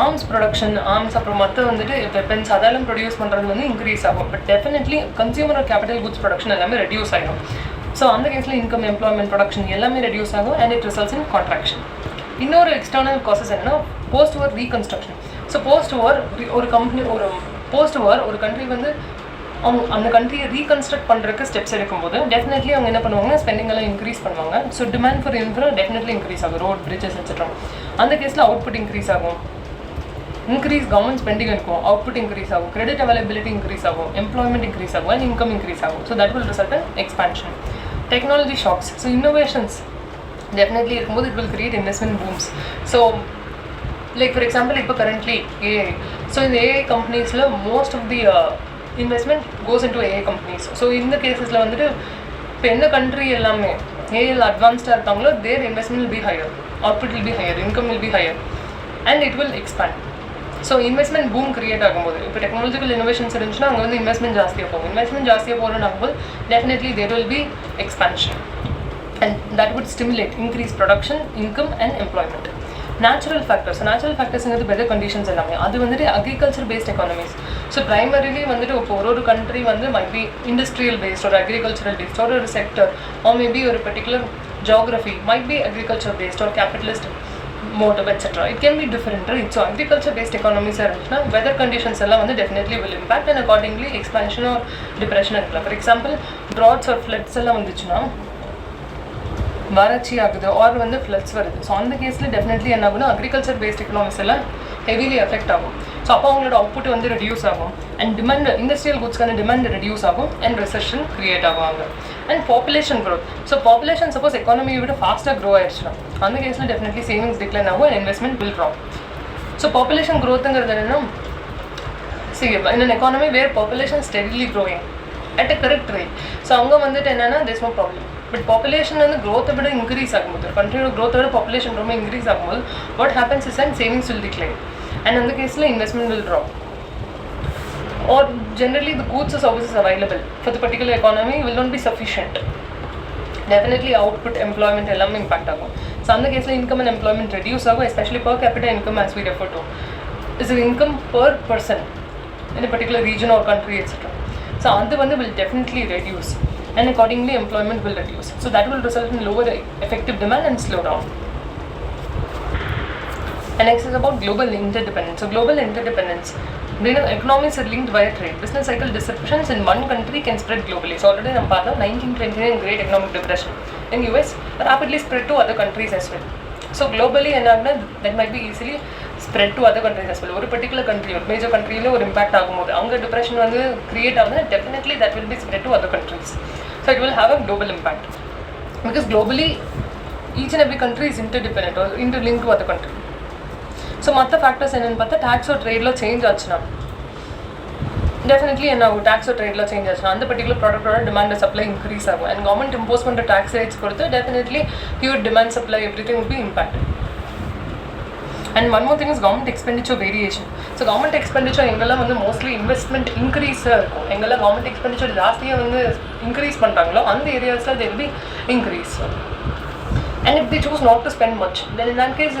ஆர்ம்ஸ் ப்ரொடக்ஷன், ஆர்ம்ஸ் அப்புறம் மற்ற வந்துட்டு வெப்பன்ஸ் அதெல்லாம் ப்ரொடியூஸ் பண்ணுறது வந்து இன்க்ரீஸ் ஆகும். But definitely consumer capital goods production எல்லாமே ரெடியூஸ் ஆகிடும். ஸோ அந்த கேஸில் இன்கம், எம்ப்ளாய்மெண்ட், ப்ரொடக்ஷன் எல்லாமே ரெடியூஸ் ஆகும் and it results in contraction. இன்னொரு எக்ஸ்டர்னல் காசஸ் என்னன்னா போஸ்ட் வார் ரீகன்ஸ்ட்ரக்ஷன். ஸோ போஸ்ட் வார் ஒரு கண்ட்ரி வந்து அவங்க அந்த கண்ட்ரியை ரீகன்ஸ்ட்ரக்ட் பண்ணுறதுக்கு ஸ்டெப்ஸ் எடுக்கும்போது டெஃபினெட்லி அவங்க என்ன பண்ணுவாங்கன்னா ஸ்பெண்டிங் எல்லாம் இன்க்ரீஸ் பண்ணுவாங்க. So demand for infra definitely increase ஆகும், ரோட், பிரிட்ஜஸ் எட்ஸெட்ரா. அந்த கேஸில் அவுட்புட் இன்க்ரீஸ் ஆகும், கவர்மெண்ட் ஸ்பெண்டிங் இருக்கும், அவுட்புட் இன்க்ரீஸ் ஆகும், கிரெடிட் அவைலபிலிட்டி இன்க்ரீஸ் ஆகும், எம்ப்ளாய்மெண்ட் இன்க்ரீஸ் ஆகும் அண்ட் இன்கம் இன்க்ரீஸ் ஆகும். So that will result in expansion. Technology shocks. So innovations definitely இருக்கும்போது it will create investment booms. So like for example இப்போ currently AI. So இந்த AI கம்பெனிஸில் most of the investment goes in to AI companies. So இந்த கேசஸில் வந்துட்டு இப்போ எந்த country எல்லாமே ஏஐயில் அட்வான்ஸ்டாக இருக்காங்களோ their investment will be higher, output will be higher, income will be higher and it will expand. So investment boom create ஆகும்போது இப்போ டெக்னாலஜிக்கல் இனோவேஷன்ஸ் இருந்துச்சுன்னா அங்கே வந்து இன்வெஸ்ட்மெண்ட் ஜாஸ்தியாக போகும். இன்வெஸ்ட்மெண்ட் ஜாஸ்தியாக போகிறோன்னு ஆகும்போது definitely there will be expansion and that would stimulate increased production, income and employment. Natural factors ங்கிறது வெதர் கண்டிஷன்ஸ் எல்லாமே அது வந்துட்டு agriculture based economies. So primarily வந்துட்டு இப்போ ஒரு கண்ட்ரி வந்து மைட் பி இண்டஸ்ட்ரியல் பேஸ்ட் ஒரு அக்ரிகல்ச்சரல் பேஸ்ட் ஒரு செக்டர் ஆர் மேபி ஒரு particular geography might be agriculture based ஒரு capitalist motive etcetera. It can be different. So agriculture based எக்கானமிஸாக இருந்துச்சுன்னா வெதர் கண்டிஷன்ஸ் எல்லாம் வந்து definitely will impact and accordingly expansion or depression இருக்கலாம். For example droughts or floods எல்லாம் வந்துச்சுன்னா வறட்சி ஆகுது ஆர் வந்து ஃப்ளட்ஸ் வருது. ஸோ அந்த கேஸில் டெஃபினெட்லி என்ன ஆகுனா அக்ரிகல்ச்சர் பேஸ்ட் எக்கனாமிக்ஸ் எல்லாம் ஹெவிலி எஃபெக்ட் ஆகும். ஸோ அப்போ அவங்களோட அவுட்புட் வந்து ரெடியூஸ் ஆகும் அண்ட் டிமாண்ட் இண்டஸ்ட்ரியல் குட்ஸ்க்கான டிமாண்ட் ரெடியூஸ் ஆகும் அண்ட் ரெசெஷன் கிரியேட் ஆகுவாங்க. And population growth. So population suppose எக்கானமியை விட ஃபாஸ்ட்டாக க்ரோ ஆயிடுச்சுன்னா அந்த கேஸில் டெஃபினெட்லி சேவிங்ஸ் டிக்ளைன் ஆகும் and investment will drop. So population க்ரோத்துங்கிறது என்னென்னா in an economy where population steadily growing at a correct rate. So அங்கே வந்துட்டு என்னென்னா there's no problem. But population வந்து க்ரோத்தை விட இன்க்ரீஸ் ஆகும்போது கண்ட்ரியோட க்ரோத்தை விட பாப்புலேஷன் ரொம்ப இன்க்ரீஸ் ஆகும்போது what happens is and savings will decline and அந்த கேஸில் investment will drop or generally the goods or services available for the particular economy will not be sufficient. Definitely output, employment எல்லாமே impact ஆகும். So அந்த கேஸில் income and employment reduce ஆகும். Especially per capita income as we refer to is the income per person in a particular region or country etc. So அது வந்து will definitely reduce and accordingly employment will reduce. So that will result in lower effective demand and slowdown. And next is about global interdependence. So global interdependence, economies are linked via trade. Business cycle disruptions in one country can spread globally. So already we saw 1929 Great Economic Depression in US rapidly spread to other countries as well. So globally that might be easily spread to other countries as well. ஒரு particular country ஒரு major countryல ஒரு impact ஆகும்போது அங்கே depression வந்து create ஆகுதுன்னா definitely that will be spread to other countries. So it will have a global impact because globally each and every country is interdependent or interlinked to other country. So மற்ற factors என்னென்னு பார்த்தா tax ஒரு ட்ரேடில் change ஆச்சுன்னா definitely என்ன ஆகும், tax ஒரு ட்ரேடில் change ஆச்சுன்னா அந்த பர்டிகுலர் ப்ராடக்டோட டிமாண்ட் சப்ளை இன்க்ரீஸ் ஆகும் அண்ட் கவர்மெண்ட் இம்போஸ் பண்ணுற டேக்ஸ் ரேட்ஸ் பொறுத்து definitely pure demand supply every thing will be impact. And one more thing is government expenditure variation. So government expenditure எங்கெல்லாம் வந்து mostly investment இன்க்ரீஸாக இருக்கும், எங்கெல்லாம் government expenditure ஜாஸ்தியாக வந்து increase பண்ணுறாங்களோ அந்த ஏரியாஸில் there be increase. And if they choose not to spend much, then in that case,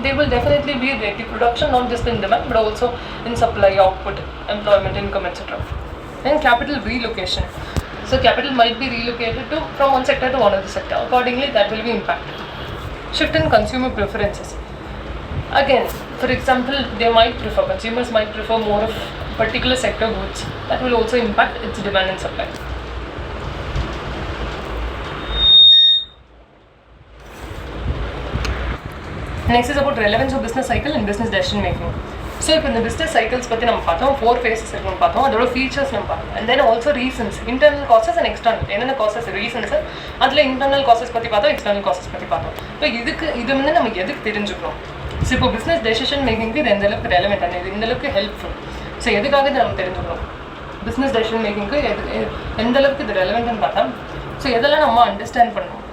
they will definitely be the production not just in demand but also in supply, output, employment, income, etc. And capital relocation. So capital might be relocated from one sector to another sector. Accordingly, that will be impacted. Shift in consumer preferences. Again, for example, consumers might prefer more of particular sector goods. That will also impact its demand and supply. Next is about relevance of business cycle and business decision making. So இப்போ இந்த business cycles பற்றி நம்ம பார்த்தோம், 4 phases இருக்குன்னு பார்த்தோம், அதோட features நம்ம பார்த்தோம் and then also reasons, internal causes and external. என்னென்ன causes reasons அதில் internal causes பற்றி பார்த்தோம், external causes பற்றி பார்த்தோம். இப்போ இது வந்து நமக்கு எதுக்கு தெரிஞ்சுக்கணும்? ஸோ இப்போ business decision making இது எந்த அளவுக்கு relevant and இது எந்த அளவுக்கு helpful. ஸோ எதுக்காக இது நம்ம தெரிஞ்சுக்கணும்? business decision making எந்த அளவுக்கு இது relevantன்னு பார்த்தா ஸோ எதெல்லாம் நம்ம அண்டர்ஸ்டாண்ட் பண்ணணும்,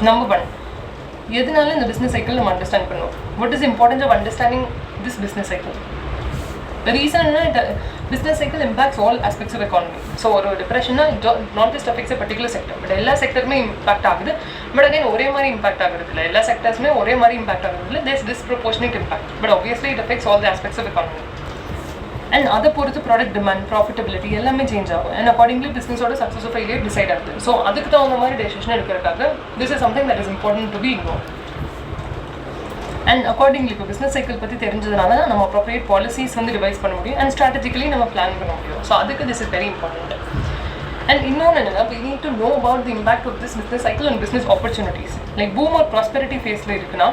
நம்ம பண்ணணும், எதனால இந்த பிஸ்னஸ் சைக்கிள் நம்ம அண்டர்ஸ்டாண்ட் பண்ணுவோம். What is importance of understanding this business cycle? Reason என்ன, business cycle impacts all aspects of economy. So ஒரு டிப்ரெஷன்னா not just affects particular sector but எல்லா செக்டருமே இம்பாக்ட் ஆகுது. பட் அகைன் ஒரே மாதிரி இம்பாக்ட் ஆகுறது இல்லை, எல்லா செக்டர்ஸுமே ஒரே மாதிரி இம்பாக்ட் ஆகுறது இல்லை. There's disproportionate impact but obviously it affects all the aspects of economy. And அதை பொறுத்து ப்ராடக்ட் டிமாண்ட், ப்ராஃபிட்டபிலிட்டி எல்லாமே சேஞ்ச் ஆகும் அண்ட் அக்கார்டிங்லி பிஸ்னஸோட சக்ஸஸ் ஃபெயிலியர் டிசைட் ஆகுது. ஸோ அதுக்கு தகுந்த மாதிரி டெசிஷன் எடுக்கிறதுக்காக this is something that is important to be involve. And accordingly இப்போ பிஸ்னஸ் சைக்கிள் பற்றி தெரிஞ்சதுனால நம்ம அப்ரோப்ரியேட் பாலிசிஸ் வந்து டிவைஸ் பண்ண முடியும் அண்ட் ஸ்ட்ராட்டஜிக்கலி நம்ம பிளான் பண்ண முடியும். ஸோ அதுக்கு this is very important. And இன்னொன்று என்னன்னா, we need to know about the impact of this business cycle and business opportunities. Like boom or prosperity phase-ல இருக்குன்னா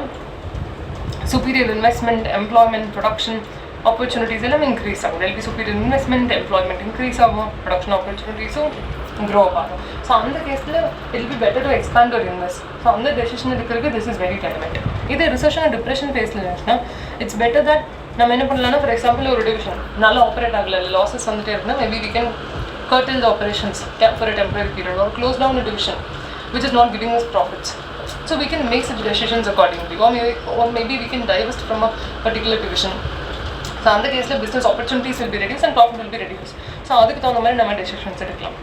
superior investment, employment, production opportunities எல்லாமே increase ஆகும். There will be superior investment, employment increase ஆகும், production opportunities grow ஆகும். So அந்த கேஸில் it be better to expand ஒரு invest. So அந்த decision எடுக்கிறதுக்கு திஸ் இஸ் வெரி ரெலவெண்ட். இதே ரிசெஷன் அண்ட் டிப்ரெஷன் ஃபேஸில் இருந்துச்சுன்னா இட்ஸ் பெட்டர் தட் நம்ம என்ன பண்ணலாம்னா, ஃபார் எக்ஸாம்பிள் ஒரு டிவிஷன் நல்லா ஆப்ரேட் ஆகலை, லாஸஸ் வந்துட்டே இருக்குன்னா maybe we can curtail the operations for a temporary period or close down a division which is not giving us profits. So we can make such decisions accordingly, or maybe we can divest from a particular division. So in the case the business opportunities will be reduced and profit will be reduced. So adukku thanda mari nama decisions edukkalam.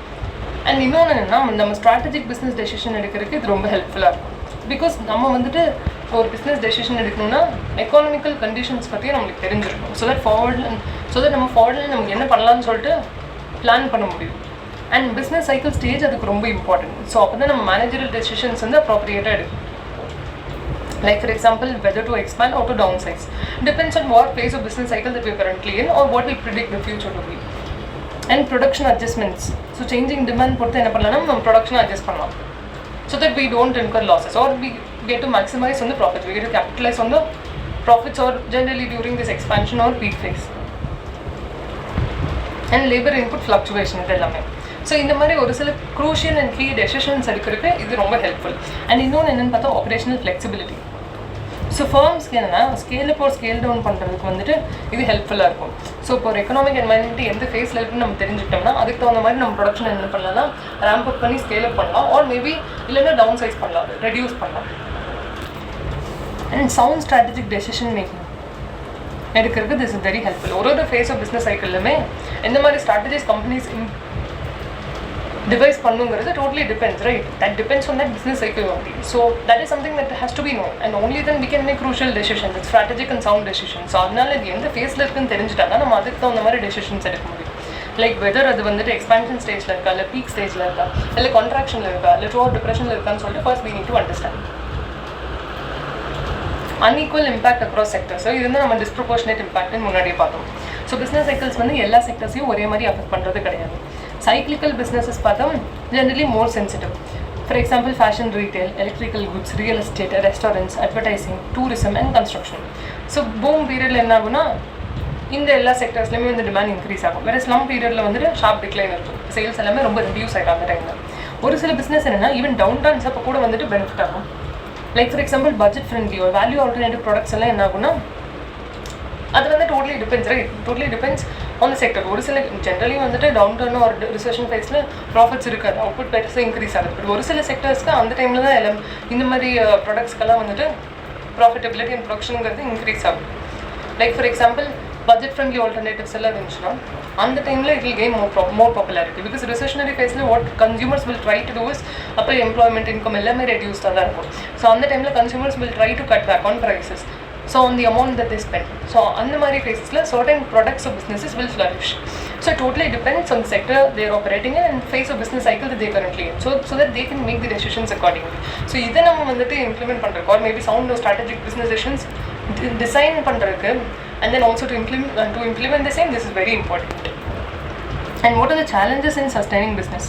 And இன்னொன்று என்னன்னா, நம்ம strategic business decision எடுக்கிறதுக்கு இது ரொம்ப ஹெல்ப்ஃபுல்லாக இருக்கும். Because நம்ம வந்துட்டு ஒரு பிஸ்னஸ் டெசிஷன் எடுக்கணும்னா எக்கானமிக்கல் கண்டிஷன்ஸ் பற்றியும் நம்மளுக்கு தெரிஞ்சிருக்கும். ஸோ தட் நம்ம ஃபார்வர்டில் நமக்கு என்ன பண்ணலாம்னு சொல்லிட்டு பிளான் பண்ண முடியும். அண்ட் பிஸ்னஸ் சைக்கிள் ஸ்டேஜ் அதுக்கு ரொம்ப இம்பார்ட்டன்ட். ஸோ அப்போ தான் நம்ம மேனேஜரல் டெசிஷன்ஸ் வந்து அப்ரோப்ரியேட்டாக எடுக்கும். Like for example, whether to expand or to downsize depends on what phase of business cycle that we are currently in or what we predict the future to be. And production adjustments. So changing demand பொறுத்து என்ன பண்ணலாம்னா நம்ம ப்ரொடக்ஷனை adjust பண்ணலாம். So that we don't incur losses or we get to maximize on the profits. We get to capitalize on the profits or generally during this expansion or peak phase. And labor input fluctuation இது எல்லாமே. So இந்த மாதிரி ஒரு சில crucial and key decisions எடுக்கிறதுக்கு இது ரொம்ப helpful. And இன்னொன்று என்னென்னு பார்த்தா ஆப்ரேஷனல் ஃப்ளெக்சிபிலிட்டி. ஸோ ஃபர்ம்ஸ்க்கு என்னென்னா ஸ்கேல் அப் ஒரு ஸ்கேல் டவுன் பண்ணுறதுக்கு வந்துட்டு இது ஹெல்ப்ஃபுல்லாக இருக்கும். ஸோ இப்போ ஒரு எக்கனாமிக் என்வாயன்மெண்ட் எந்த ஃபேஸில் இருக்குன்னு நம்ம தெரிஞ்சுக்கிட்டோம்னா அதுக்கு தகுந்த மாதிரி நம்ம ப்ரொடக்ஷன் என்ன பண்ணலாம்னா ரேம்ப் அப் பண்ணி ஸ்கேல் அப் பண்ணலாம், ஆர் மேபி இல்லைன்னா டவுன் சைஸ் பண்ணலாம், ரெடியூஸ் பண்ணலாம். And sound strategic decision making எடுக்கிறதுக்கு திஸ் இஸ் வெரி ஹெல்ப்ஃபுல். ஒரு ஃபேஸ் ஆஃப் பிஸ்னஸ் சைக்கிள்லுமே எந்த மாதிரி ஸ்ட்ராட்டஜிஸ் கம்பெனிஸ் டிவைஸ் பண்ணுங்கிறது totally depends, right? That depends on that business cycle only. So that is something that has to be known and only then we can make crucial decisions, strategic and sound decision. So அதனால இது எந்த ஃபேஸில் இருக்குன்னு தெரிஞ்சுட்டா தான் நம்ம அதுக்கு தகுந்த மாதிரி டெசிஷன்ஸ் எடுக்க முடியும். லைக் வெதர் அது வந்துட்டு எக்ஸ்பான்ஷன் ஸ்டேஜில் இருக்கா, இல்லை பீக் ஸ்டேஜில் இருக்கா, இல்லை கான்ட்ராக்ஷனில் இருக்கா, இல்லை த்ரூ டிப்ரெஷனில் இருக்கான்னு சொல்லிட்டு first we need to understand. Unequal impact across sectors. So இது வந்து நம்ம டிஸ்ப்ரொபோர்ஷனேட் இம்பாக்ட்னு முன்னாடியே பார்த்தோம். ஸோ பிஸ்னஸ் சைக்கிள்ஸ் வந்து எல்லா செக்டர்ஸையும் ஒரே மாதிரி அஃபெக்ட் பண்ணுறது கிடையாது. சைக்ளிக்கல் பிஸ்னஸஸ் பார்த்தா generally more sensitive. For example fashion, retail, electrical goods, real estate, restaurants, advertising, tourism and construction. So boom பீரியடில் என்ன ஆகுனா இந்த எல்லா செக்டர்ஸ்லையுமே வந்து டிமாண்ட் இன்க்ரீஸ் ஆகும். வேறு ஸ்லம் பீரியடில் வந்துட்டு ஷார்ப் டிக்ளைன் இருக்கும், சேல்ஸ் எல்லாமே ரொம்ப ரெடியூஸ் ஆகிடும் அந்த டைமில். ஒரு சில பிஸ்னஸ் என்னென்னா ஈவன் டவுன் டர்ன்ஸ் அப்போ கூட வந்துட்டு பெனிஃபிட் ஆகும். Like for example budget friendly ஒரு வேல்யூ ஆல்டர்னேட்டிவ் ப்ராடக்ட்ஸ் எல்லாம் என்ன ஆகுனா அது வந்து totally depends, right? Totally depends on the sector. ஒரு சில ஜென்ரலி வந்துட்டு டவுன் டர்ன் ஒரு ரிசெஷன் ஃபேஸில் ப்ராஃபிட்ஸ் இருக்காது, அவுட்புட் பெருசாக இன்க்ரீஸ் ஆகுது. பட் ஒரு சில செக்டர்ஸ்க்கு அந்த டைமில் தான் எல்லாம் இந்த மாதிரி ப்ராடக்ட்ஸ்க்கெல்லாம் வந்துட்டு ப்ராஃபிட்டபிலிட்டி அண்ட் ப்ரொடக்ஷனுங்கிறது இன்க்ரீஸ் ஆகும். Like for example budget friendly alternatives எல்லாம் இருந்துச்சுன்னா அந்த டைமில் it will gain more popularity. Because recessionary ஃபேஸில் what consumers will try to do is அப்போ எம்ப்ளாய்மெண்ட் இன்கம் எல்லாமே ரெடியூஸ்டாக தான் இருக்கும். ஸோ அந்த டைமில் consumers will try to cut back on prices, so on the amount that they spend. So அந்த மாதிரி cases certain products or businesses will flourish. So it totally depends on the sector they are operating in and phase of business cycle that they currently in, so that they can make the decisions accordingly. So இதை நம்ம வந்துட்டு implement பண்ணுறதுக்கு or maybe sound or strategic business decisions design பண்ணுறதுக்கு and then also to implement the same, this is very important. And what are the challenges in sustaining business?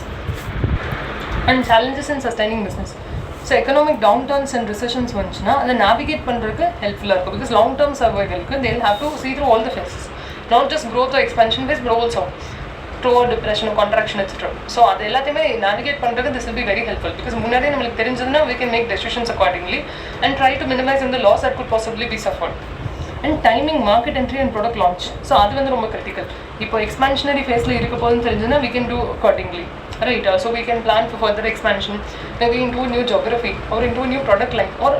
So economic downturns and recessions வந்துச்சுன்னா அதை navigate பண்ணுறதுக்கு ஹெல்ப்ஃபுல்லாக இருக்கும். Because long term சர்வைவலுக்கு they will have to see through all the phases, not just growth or expansion phase but also through depression, contraction etcetera. So அது எல்லாத்தையுமே navigate பண்ணுறதுக்கு this will be very helpful. Because முன்னாடியே நம்மளுக்கு தெரிஞ்சதுன்னா we can make decisions accordingly and try to minimize the loss that could possibly be suffered. And timing, market entry and product launch. So அது வந்து ரொம்ப critical. இப்போ expansionary ஃபேஸில் இருக்க போதுன்னு தெரிஞ்சுன்னா we can do accordingly. Right, so we can plan for further expansion, maybe into a new geography or into a new product line or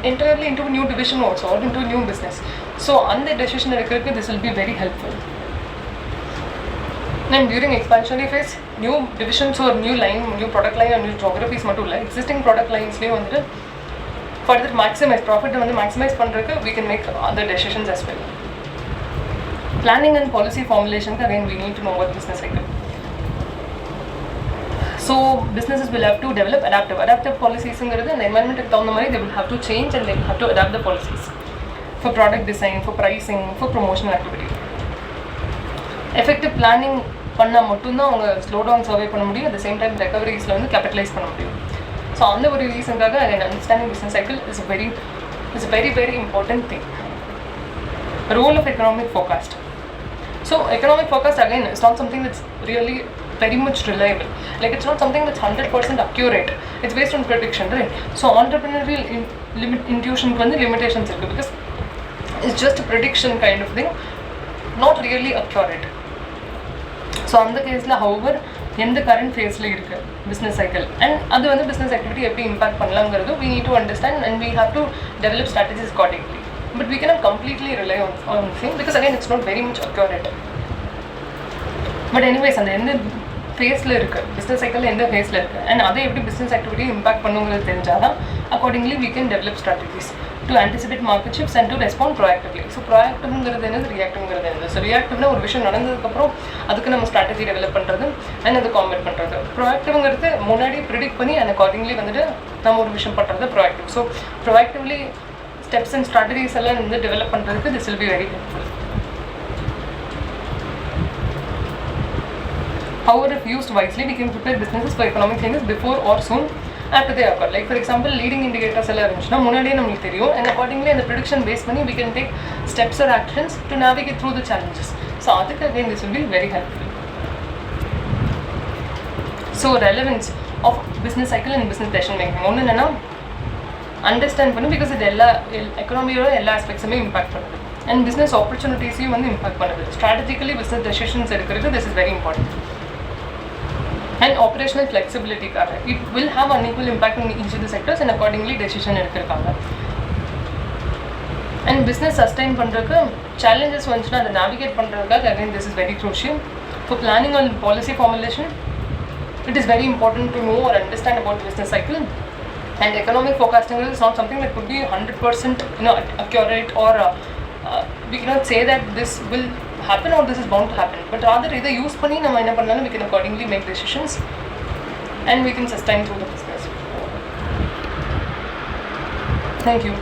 entirely into a new division also or into a new business. So on the decision making, this will be very helpful. And during expansionary phase, new divisions or new line, new product line or new geographies mattum illa existing product lines le vandu further maximize profit vandu maximize pandradhukku we can make other decisions as well. Planning and policy formulation, again we need to know what business cycle. So businesses will have to develop adaptive policies in the environment they will have to change and they will have to adapt the policies for product design, for pricing, for promotional activity. Effective planning பண்ணா மட்டும் தான் அவங்க slow down survey பண்ண முடியும், at the same time recoveries வந்து capitalize பண்ண முடியும். So அந்த ஒரு ரீசனுக்காக understanding business cycle is a very important thing. Role of economic forecast. So economic forecast again is not something that's really very much reliable. Like it's not something that's 100% accurate. It's based on prediction, right? So entrepreneurial intuition ku vandu limitations irukku because it's just a prediction kind of thing, not really accurate. So அந்த கேஸில் however எந்த current ஃபேஸில் இருக்குது business cycle and அது வந்து business activity எப்படி impact பண்ணலாங்கிறது we need to understand and we have to develop strategies accordingly. But we cannot completely rely on thing because again it's not very much accurate. But anyways அந்த எந்த ஃபேஸில் இருக்குது business சைக்கிளில் எந்த ஃபேஸில் இருக்குது and அதை எப்படி பிஸ்னஸ் ஆக்டிவிட்டி இம்பாக்ட் பண்ணுங்கிறது தெரிஞ்சால் தான் accordingly we can develop strategies to anticipate market shifts and to respond proactively. So proactiveங்கிறது என்னது, reactiveங்கிறது என்னது? So reactiveனா ஒரு விஷயம் நடந்ததுக்கப்புறம் அதுக்கு நம்ம ஸ்ட்ராட்டஜி டெவலப் பண்ணுறது அண்ட் அது காம்பேட் பண்ணுறது. ப்ரோஆக்டிவ்ங்கிறது முன்னாடி ப்ரிடிக்ட் பண்ணி அண்ட் அக்கார்டிங்லி வந்துட்டு நம்ம ஒரு விஷயம் பண்ணுறது proactive. So proactively steps and strategies எல்லாம் வந்து டெவலப் பண்ணுறதுக்கு this will be very helpful. However, if used wisely, we can prepare businesses for economic changes before or soon after they occur. Like for example, leading indicators எல்லாம் இருந்துச்சுன்னா முன்னாடியே நம்மளுக்கு தெரியும் and accordingly அந்த prediction base பண்ணி we can take steps or actions to navigate through the challenges. So அதுக்கு again this will be very helpful. So relevance of business cycle and business decision making ஒன்று என்னன்னா understand பண்ணு because இது எல்லா எக்கனாமியோட எல்லா ஆஸ்பெக்ட்ஸுமே impact பண்ணுது and business opportunitiesையும் வந்து impact பண்ணுது. Strategically business decisions எடுக்கிறது this is very important. And operational flexibility காக it will have unequal impact on each of the sectors and accordingly decision எடுக்கிறதுக்காக. And business sustain பண்ணுறதுக்கு challenges வந்துச்சுன்னா அதை navigate பண்ணுறதுக்காக again this is very crucial. For planning on policy formulation it is very important to know or understand about business cycle. And economic forecasting is not something that could be 100% accurate or we cannot say that this will happen or this is bound to happen, but rather either use பண்ணி நம்ம என்ன பண்ணாலும் we can accordingly make decisions and we can sustain through the business. Thank you.